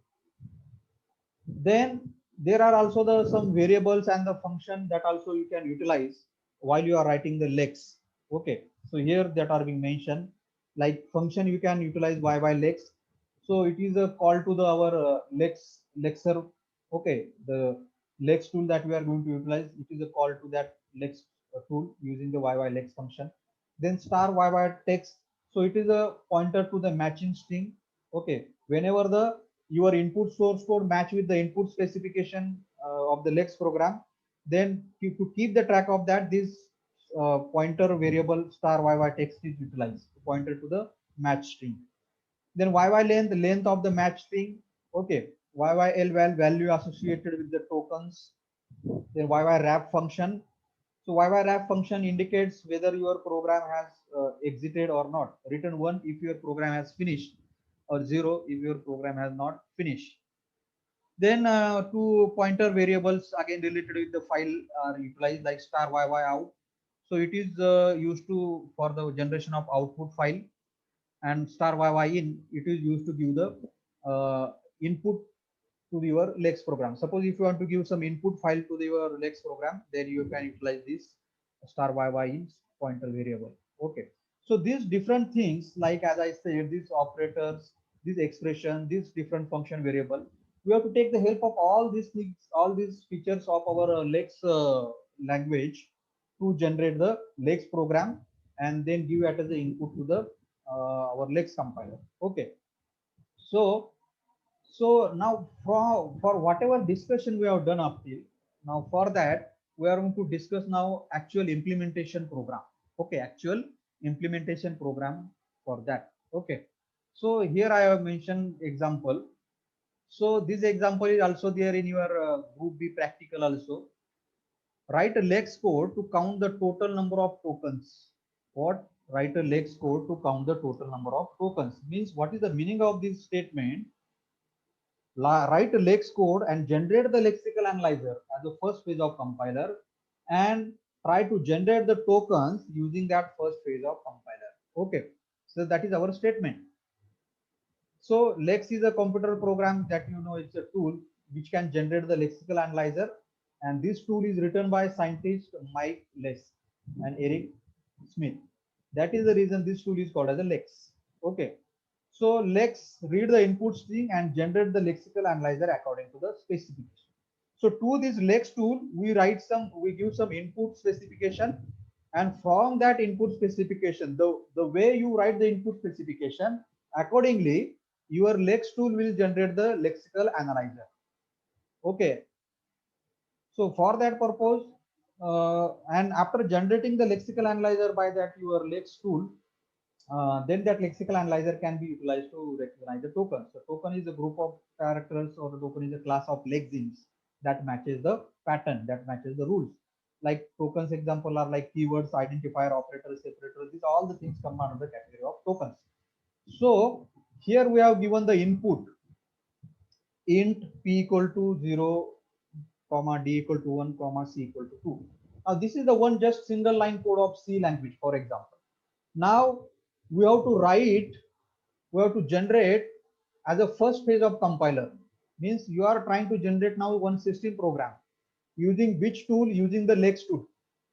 Then there are also the some variables and the function that also you can utilize while you are writing the Lex. Okay, so here that are being mentioned, like function you can utilize Lex. So it is a call to the our Lexer. Okay, the Lex tool that we are going to utilize, it is a call to that Lex tool using the Lex function. Then star text, so it is a pointer to the matching string. Okay, whenever the your input source code match with the input specification of the Lex program, then to keep the track of that, this pointer variable star text is utilized, pointer to the match string. Then length of the match string. Okay, YYL value associated with the tokens. Then wrap function. So wrap function indicates whether your program has exited or not. Return 1 if your program has finished, or 0 if your program has not finished. Then two pointer variables again related with the file are utilized like star yy out. So it is used to for the generation of output file, and star yy in it is used to give the input to your Lex program. Suppose if you want to give some input file to your Lex program, then you can utilize this star yy in pointer variable. Okay. So these different things, like as I said, these operators, this expression, this different function variable, we have to take the help of all these things, all these features of our Lex language to generate the Lex program and then give it as the input to the our Lex compiler. Okay. So now for whatever discussion we have done up till now, for that we are going to discuss now actual implementation program. Okay, actual implementation program for that. Okay. So here I have mentioned example. So this example is also there in your group B practical also. Write a Lex code to count the total number of tokens. What? Write a Lex code to count the total number of tokens. Means what is the meaning of this statement? Write a Lex code and generate the lexical analyzer as the first phase of compiler and try to generate the tokens using that first phase of compiler. Okay, so that is our statement. So Lex is a computer program that you know it's a tool which can generate the lexical analyzer, and this tool is written by scientist Mike Lex and Eric Smith. That is the reason this tool is called as a Lex. Okay. So Lex read the input string and generate the lexical analyzer according to the specification. So to this Lex tool, we give some input specification, and from that input specification, the way you write the input specification, accordingly, your Lex tool will generate the lexical analyzer. Okay. So for that purpose, and after generating the lexical analyzer by that your Lex tool, then that lexical analyzer can be utilized to recognize the tokens. The token is a group of characters, or the token is a class of lexemes that matches the pattern, that matches the rules. Like tokens example are like keywords, identifier, operators, separators. These all the things come under the category of tokens. So here we have given the input int p equal to 0, comma d equal to 1, comma c equal to 2. Now this is the one just single line code of C language, for example. Now we have to write, we have to generate as a first phase of compiler. Means you are trying to generate now one system program using which tool? Using the Lex tool.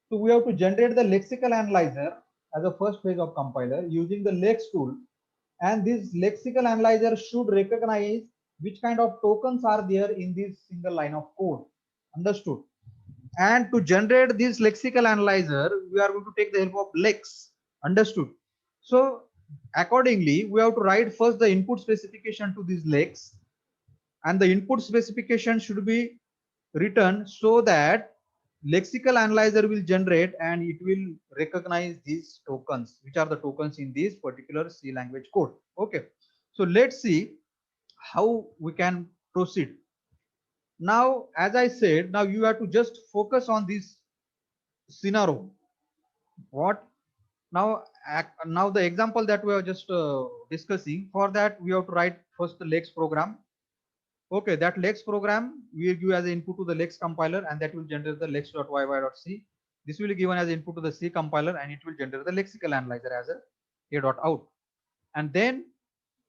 So we have to generate the lexical analyzer as a first phase of compiler using the Lex tool, and this lexical analyzer should recognize which kind of tokens are there in this single line of code. Understood? And to generate this lexical analyzer, we are going to take the help of Lex. Understood? So accordingly, we have to write first the input specification to this Lex, and the input specification should be written so that lexical analyzer will generate and it will recognize these tokens, which are the tokens in this particular C language code. Okay. So let's see how we can proceed. Now, as I said, now you have to just focus on this scenario. What? Now the example that we are just discussing, for that we have to write first the Lex program. Okay, that Lex program we will give as an input to the Lex compiler, and that will generate the lex.yy.c. This will be given as input to the C compiler, and it will generate the lexical analyzer as a.out. And then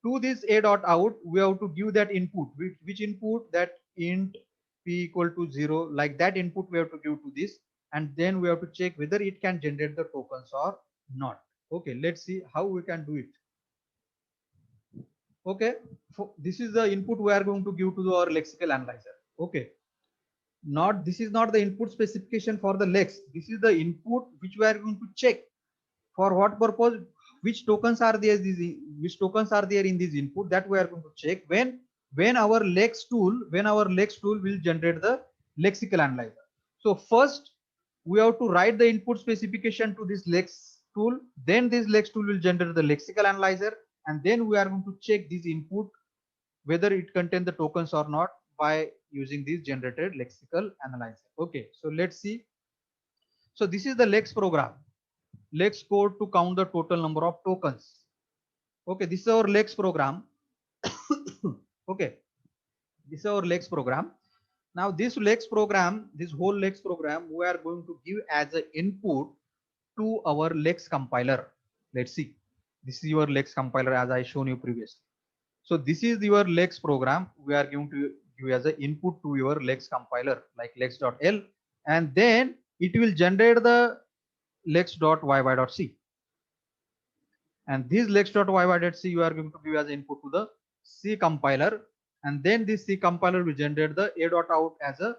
to this a.out, we have to give that input. Which input? That int p equal to 0. Like that input we have to give to this, and then we have to check whether it can generate the tokens or not. Okay, let's see how we can do it. Okay, so this is the input we are going to give to our lexical analyzer. Okay, not this is not the input specification for the Lex. This is the input which we are going to check for what purpose, which tokens are there, which tokens are there in this input, that we are going to check when our Lex tool will generate the lexical analyzer. So first we have to write the input specification to this Lex tool, then this Lex tool will generate the lexical analyzer, and then we are going to check this input whether it contains the tokens or not by using this generated lexical analyzer. Okay, so let's see. So this is the Lex program, Lex code to count the total number of tokens. Okay, this is our Lex program. Okay, This is our lex program. Now this lex program, this whole lex program, we are going to give as an input to our lex compiler. Let's see. This is your lex compiler as I shown you previously. So this is your lex program. We are going to give as an input to your lex compiler like lex.l, and then it will generate the lex.yy.c. And this lex.yy.c you are going to give as input to the C compiler, and then this C compiler will generate the a.out as a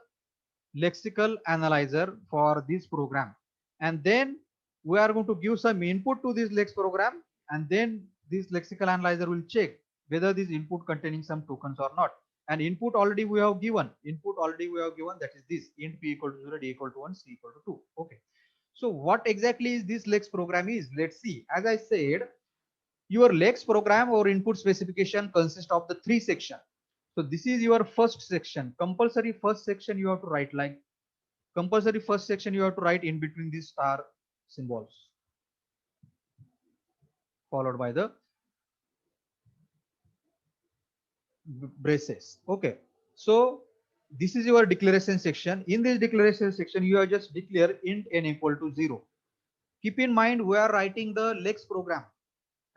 lexical analyzer for this program. And then we are going to give some input to this lex program, and then this lexical analyzer will check whether this input containing some tokens or not. And input already we have given, that is this int p equal to 0, d equal to 1, c equal to 2. Okay, so what exactly is this lex program is? Let's see. As I said, your lex program or input specification consists of the three sections. So this is your first section. Compulsory first section you have to write like compulsory first section you have to write in between these star symbols, followed by the braces. Okay, so this is your declaration section. In this declaration section you have just declare int n equal to 0. Keep in mind we are writing the lex program,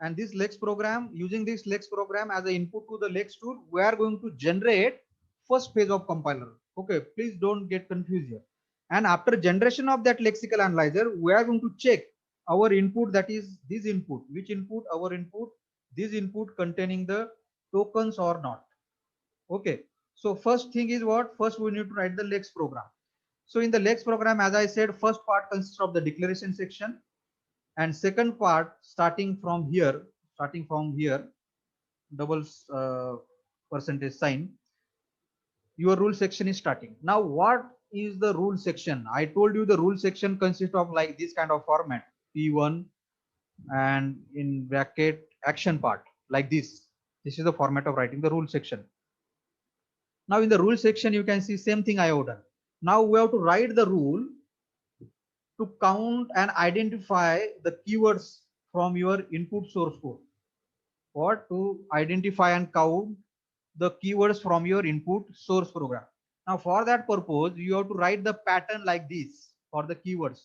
and this lex program, using this lex program as an input to the lex tool, we are going to generate first phase of compiler. Okay, please don't get confused here. And after generation of that lexical analyzer, we are going to check our input, that is this input. Which input? Our input, this input containing the tokens or not. Okay, so first thing is what? First we need to write the lex program. So in the lex program, as I said, first part consists of the declaration section, and second part starting from here, double percentage sign, your rule section is starting. Now what is the rule section? I told you the rule section consists of like this kind of format, p1 and in bracket action part, like this is the format of writing the rule section. Now in the rule section you can see same thing I have done. Now we have to write the rule to count and identify the keywords from your input source code. What? To identify and count the keywords from your input source program. Now for that purpose you have to write the pattern like this for the keywords,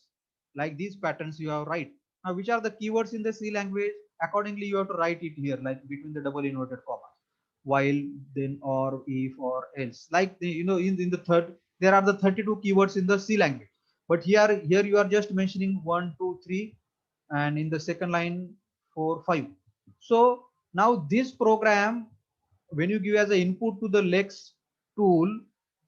like these patterns you have write. Now which are the keywords in the C language? Accordingly you have to write it here, like between the double inverted commas, while, then, or, if, or else, like in the third, there are the 32 keywords in the C language, but here you are just mentioning 1 2 3, and in the second line 4 5. So now this program, when you give as an input to the lex tool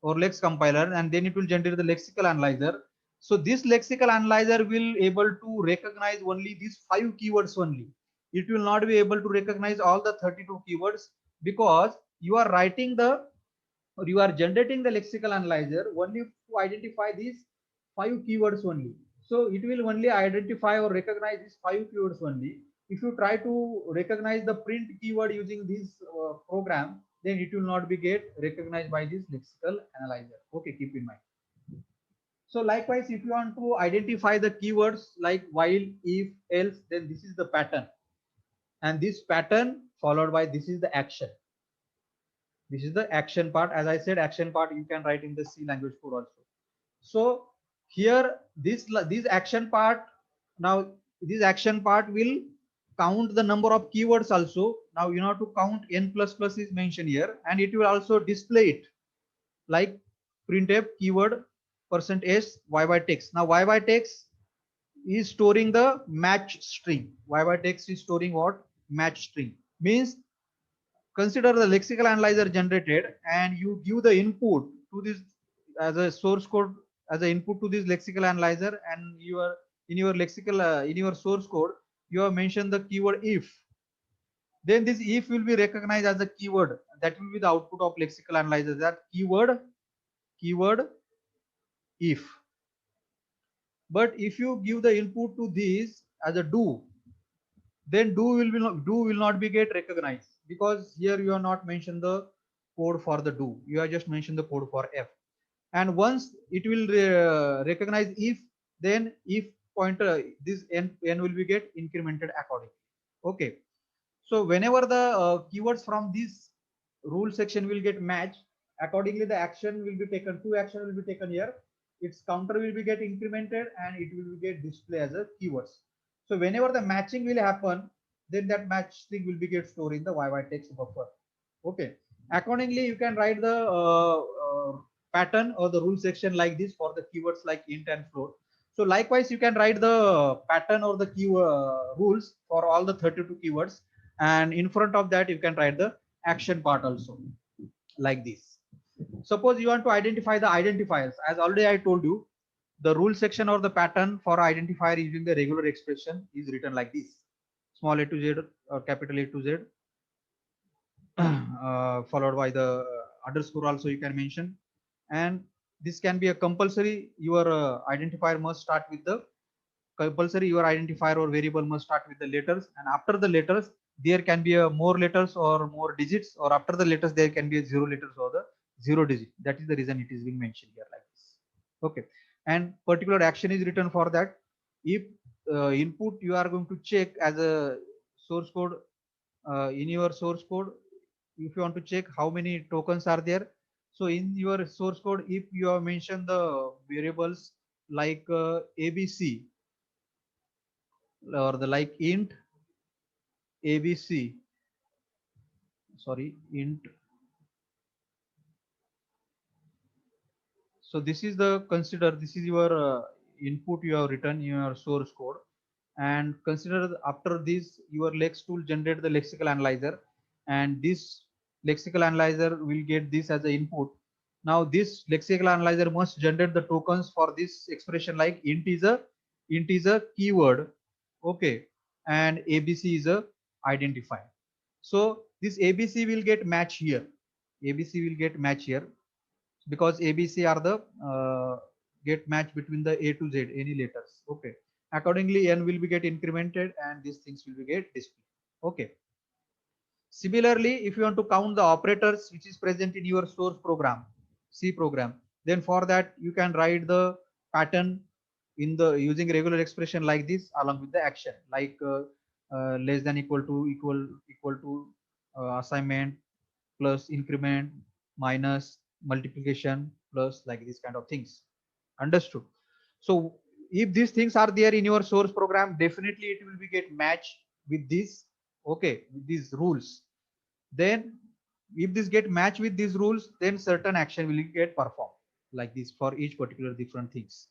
or lex compiler, and then it will generate the lexical analyzer. So this lexical analyzer will able to recognize only these 5 keywords only. It will not be able to recognize all the 32 keywords, because you are writing the, or you are generating the lexical analyzer only to identify these 5 keywords only. So it will only identify or recognize these 5 keywords only. If you try to recognize the print keyword using this program, then it will not be get recognized by this lexical analyzer. Okay, keep in mind. So likewise, if you want to identify the keywords like while, if, else, then this is the pattern, and this pattern followed by this is the action. This is the action part. As I said, action part you can write in the C language code also. So here this action part, now this action part will count the number of keywords also. Now you know to count n plus plus is mentioned here, and it will also display it like printf keyword %s y by text. Now y by text is storing the match string. Y by text is storing what? Match string. Means consider the lexical analyzer generated, and you give the input to this as a source code, as an input to this lexical analyzer, and your in your lexical in your source code you have mentioned the keyword if. Then this if will be recognized as a keyword, that will be the output of lexical analyzer, that keyword if. But if you give the input to this as a do, then do will not be get recognized, because here you are not mentioned the code for the do, you are just mentioned the code for f. And once it will recognize if, then if pointer, this n will be get incremented accordingly. Okay, so whenever the keywords from this rule section will get matched, Accordingly, the action will be taken. Two action will be taken here. Its counter will be get incremented and it will get display as a keywords. So whenever the matching will happen, then that match thing will be get stored in the YY text buffer. Okay. Accordingly, you can write the pattern or the rule section like this for the keywords like int and float. So likewise, you can write the pattern or the key rules for all the 32 keywords, and in front of that you can write the action part also like this. Suppose you want to identify the identifiers. As already I told you, the rule section or the pattern for identifier using the regular expression is written like this: small a to z or capital A to Z, followed by the underscore also you can mention. And this can be a compulsory. Your identifier must start with the compulsory. Your identifier or variable must start with the letters, and after the letters there can be a more letters or more digits, or after the letters there can be a zero letters or the zero digit. That is the reason it is being mentioned here like this. Okay. And particular action is written for that. If input you are going to check as a source code, in your source code, if you want to check how many tokens are there, so in your source code, if you have mentioned the variables like abc, or the like int abc, sorry, int. So this is the consider, this is your input you have written in your source code, and consider after this your lex tool generate the lexical analyzer, and this lexical analyzer will get this as the input. Now this lexical analyzer must generate the tokens for this expression like int is a keyword, okay, and abc is a identifier. So this abc will get match here, abc will get match here, because ABC are the get match between the A to Z, any letters. Okay. Accordingly, N will be get incremented and these things will be get displayed. Okay. Similarly, if you want to count the operators which is present in your source program, C program, then for that you can write the pattern in the using regular expression like this along with the action like less than equal to assignment plus increment minus multiplication plus like this kind of things. Understood? So if these things are there in your source program, definitely it will be get matched with this, okay, with these rules. Then if this get matched with these rules, then certain action will get performed like this for each particular different things.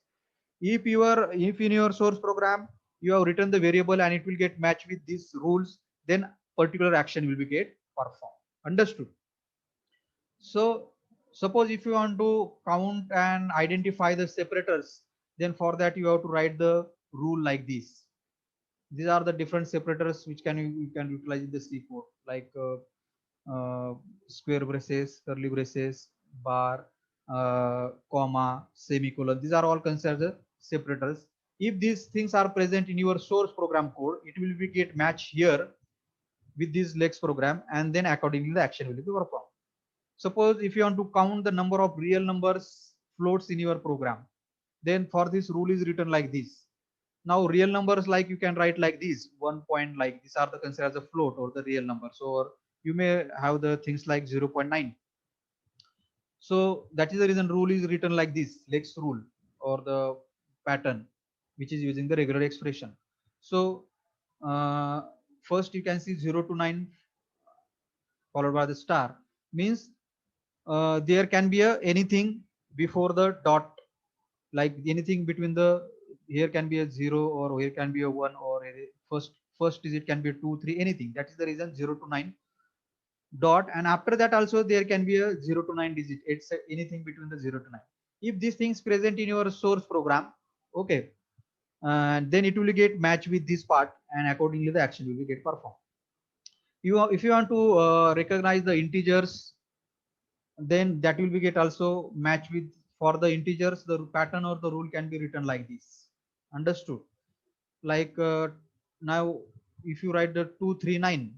If in your source program you have written the variable and it will get matched with these rules, then particular action will be get performed. Understood? So suppose if you want to count and identify the separators, then for that you have to write the rule like this. These are the different separators which you can utilize in the C code, like square braces, curly braces, bar, comma, semicolon. These are all considered as separators. If these things are present in your source program code, it will be get match here with this lex program, and then accordingly the action will be performed. Suppose if you want to count the number of real numbers floats in your program, then for this rule is written like this. Now real numbers like you can write like this, 1 point, like these are the considered as a float or the real numbers, or you may have the things like 0.9. So that is the reason rule is written like this, lex rule or the pattern, which is using the regular expression. So first you can see 0 to 9 followed by the star, means there can be a anything before the dot, like anything between the, here can be a 0 or here can be a 1, or a first digit can be a 2 3, anything. That is the reason 0 to 9 dot, and after that also there can be a 0 to 9 digit. It's anything between the 0 to 9. If these things present in your source program, okay, then it will get matched with this part, and accordingly the action will be get performed. If you want to recognize the integers, then that will be get also match with, for the integers the pattern or the rule can be written like this. Understood? Like now if you write the 239,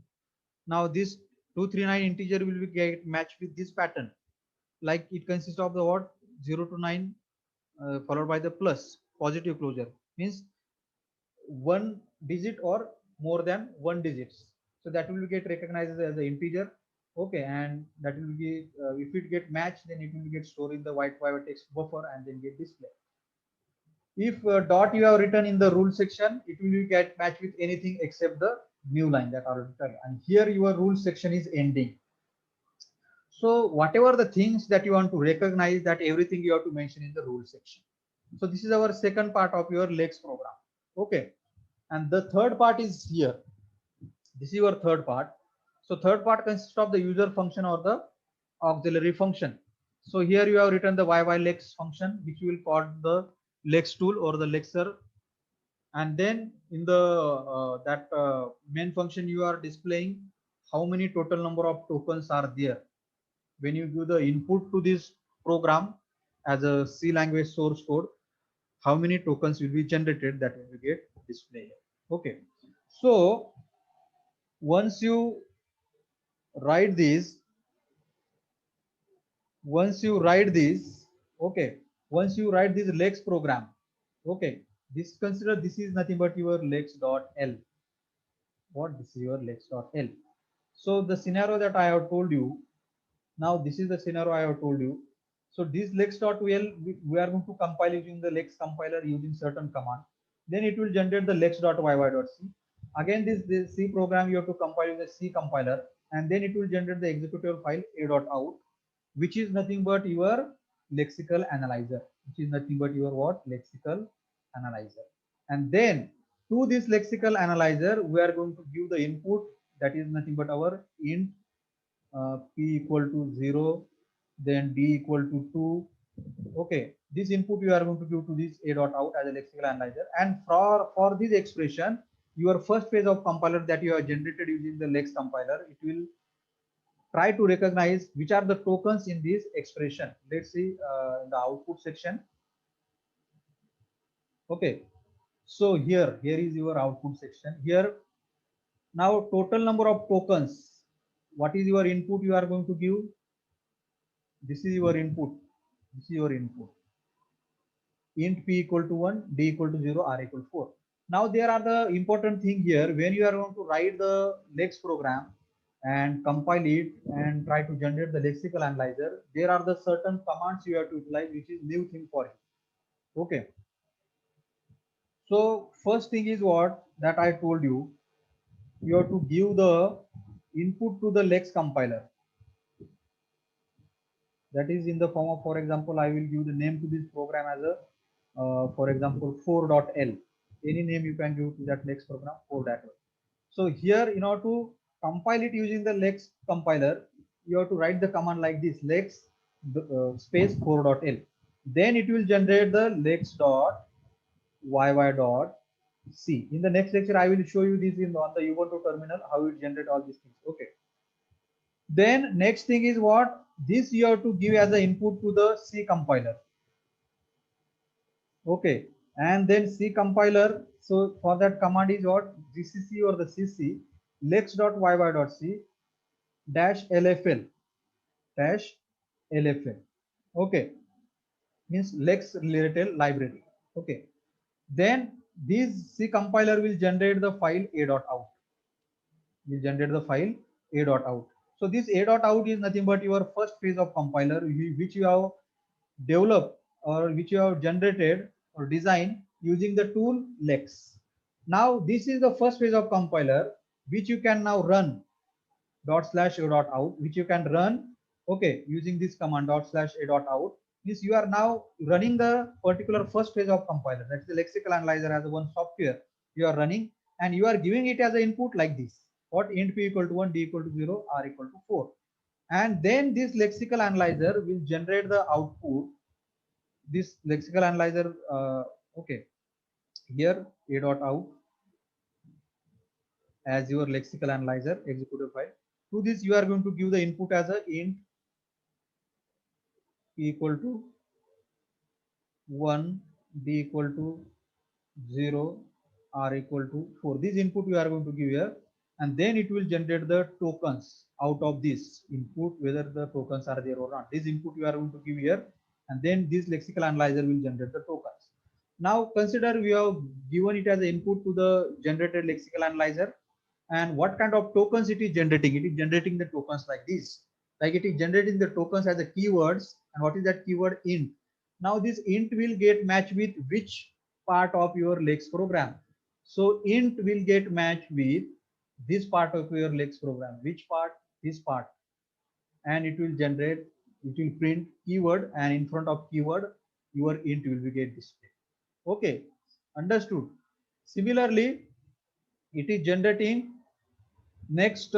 now this 239 integer will be get matched with this pattern, like it consists of the what, 0 to 9 followed by the plus positive closure, means one digit or more than one digits. So that will get recognized as an integer, Okay, and that will be if it get matched, then it will get stored in the white private text buffer and then get displayed. If dot you have written in the rule section, it will get matched with anything except the new line that are written. And here your rule section is ending. So whatever the things that you want to recognize, that everything you have to mention in the rule section. So this is our second part of your lex program. Okay. And the third part is here. This is your third part. So third part consists of the user function or the auxiliary function. So here you have written the yylex function, which you will call the lex tool or the lexer. And then in the that main function you are displaying how many total number of tokens are there. When you give the input to this program as a C language source code, how many tokens will be generated, that will get displayed. Okay. So once you write this, okay, once you write this lex program, okay, this consider this is nothing but your lex.l. What this is your lex.l. So the scenario that I have told you, now this is the scenario I have told you. So this lex.l, we are going to compile using the lex compiler using certain command. Then it will generate the lex.yy.c. Again, this C program you have to compile with the C compiler, and then it will generate the executable file a.out, which is nothing but your lexical analyzer, which is nothing but your what? Lexical analyzer. And then to this lexical analyzer, we are going to give the input, that is nothing but our int p equal to 0, then d equal to 2. Okay, this input you are going to give to this a.out as a lexical analyzer. And for this expression, your first phase of compiler that you have generated using the lex compiler, it will try to recognize which are the tokens in this expression. Let's see in the output section. Okay, so here is your output section. Here now total number of tokens. What is your input you are going to give? This is your input. This is your input. Int p equal to 1, d equal to 0, r equal to 4. Now there are the important thing here. When you are going to write the lex program and compile it and try to generate the lexical analyzer, there are the certain commands you have to utilize, which is new thing for you. Okay. So first thing is what that I told you. You have to give the input to the lex compiler. That is in the form of, for example, I will give the name to this program as a, for example, 4.l. Any name you can give to that lex program, 4.l. So here, in order to compile it using the lex compiler, you have to write the command like this: lex space 4.l. Then it will generate the lex.yy.c. In the next lecture, I will show you this on the Ubuntu terminal, how it generate all these things. Okay. Then next thing is what? This you have to give as an input to the C compiler. Okay. And then C compiler. So for that command is what? GCC or the CC lex.yy.c dash LFL dash LFL. Okay. Means lex related library. Okay. Then this C compiler will generate the file a.out. Will generate the file a.out. So this a.out is nothing but your first phase of compiler, which you have developed or which you have generated or designed using the tool lex. Now this is the first phase of compiler which you can now run ./a.out, which you can run, okay, using this command ./a.out. Means you are now running the particular first phase of compiler, that's the lexical analyzer as one software you are running, and you are giving it as an input like this: what? Int p equal to 1, d equal to 0, r equal to 4. And then this lexical analyzer will generate the output. This lexical analyzer, okay, here a.out as your lexical analyzer executable file. To this you are going to give the input as a int equal to 1, d equal to 0, r equal to 4. This input you are going to give here, and then it will generate the tokens out of this input, whether the tokens are there or not. This input you are going to give here, and then this lexical analyzer will generate the tokens. Now consider we have given it as an input to the generated lexical analyzer. And what kind of tokens it is generating? It is generating the tokens like this. Like it is generating the tokens as a keywords. And what is that keyword? Int. Now this int will get matched with which part of your lex program? So int will get matched with this part of your lex program. Which part? This part. And it will generate, it will print keyword, and in front of keyword your int will be get displayed. Okay, understood. Similarly, it is generating next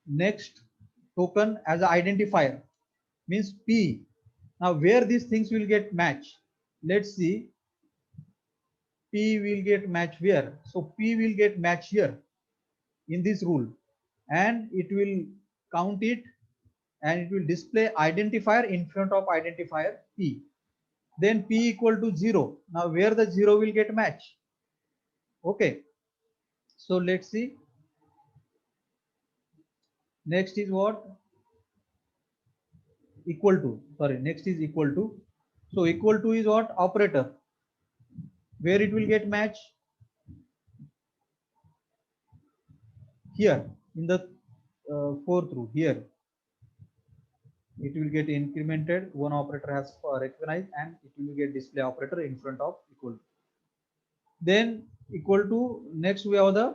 next token as an identifier, means p. Now where these things will get matched? Let's see. P will get matched where? So p will get matched here in this rule, and it will count it, and it will display identifier in front of identifier p. Then p equal to 0. Now where the 0 will get matched? Okay, so let's see. Next is what? Equal to. Sorry, next is equal to. So equal to is what? Operator. Where it will get matched? Here in the fourth row. Here it will get incremented. One operator has recognized, and it will get display operator in front of equal to. Then equal to, next we have the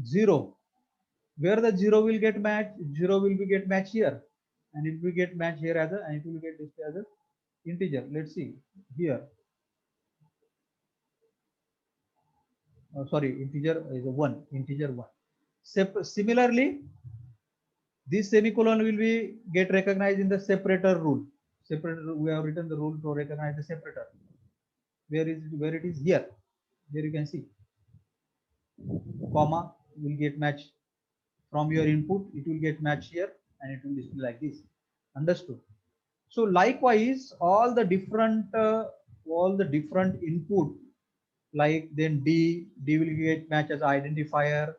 0. Where the 0 will get matched? 0 will be get matched here, and it will get matched here as a, and it will get displayed as a integer. Let's see here. Sorry, integer is a 1. Integer 1. Similarly, this semicolon will be get recognized in the separator rule. Separator, we have written the rule to recognize the separator. Where is it? Where it is? Here. Here you can see. Comma will get matched from your input. It will get matched here, and it will display like this. Understood? So likewise, all the different input, like then D will get matched as identifier.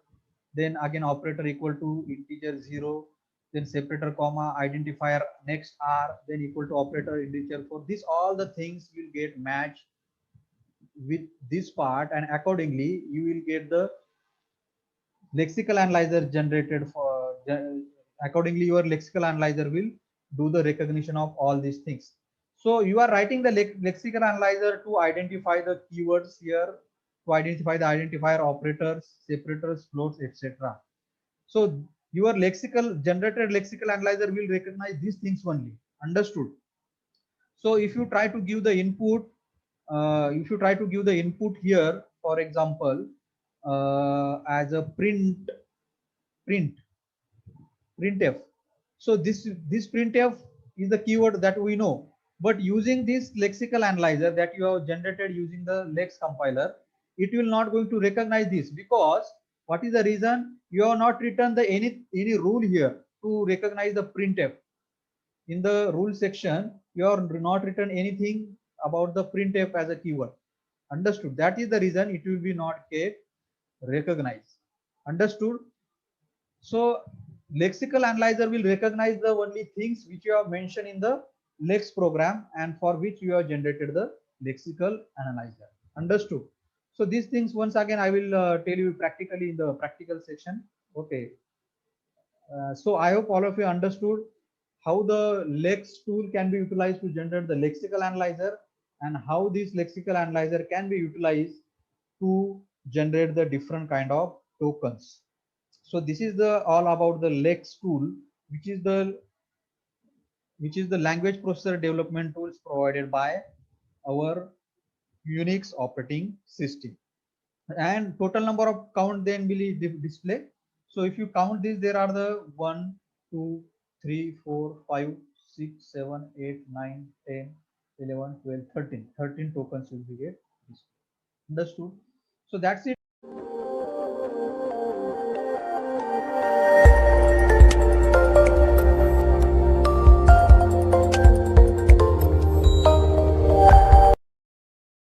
Then again operator equal to integer 0. Then separator comma identifier next R. Then equal to operator integer 4. This all the things will get matched with this part, and accordingly you will get the lexical analyzer generated for. Accordingly your lexical analyzer will do the recognition of all these things. So you are writing the lexical analyzer to identify the keywords here, to identify the identifier operators, separators, floats, etc. So your lexical generated lexical analyzer will recognize these things only. Understood? So if you try to give the input, here, for example, as a print printf. So this printf is the keyword that we know, but using this lexical analyzer that you have generated using the lex compiler, it will not going to recognize this, because what is the reason? You have not written the any rule here to recognize the printf. In the rule section you have not written anything about the printf as a keyword. Understood? That is the reason it will be not get recognized. Understood? So lexical analyzer will recognize the only things which you have mentioned in the lex program, and for which you have generated the lexical analyzer. Understood? So these things once again I will tell you practically in the practical section. Okay. So I hope all of you understood how the lex tool can be utilized to generate the lexical analyzer, and how this lexical analyzer can be utilized to generate the different kind of tokens. So this is the all about the lex tool, which is the language processor development tools provided by our Unix operating system. And total number of count then will display. So if you count this, there are the 1 2 3 4 5 6 7 8 9 10 11 12 13 tokens will be get displayed. Understood? So that's it.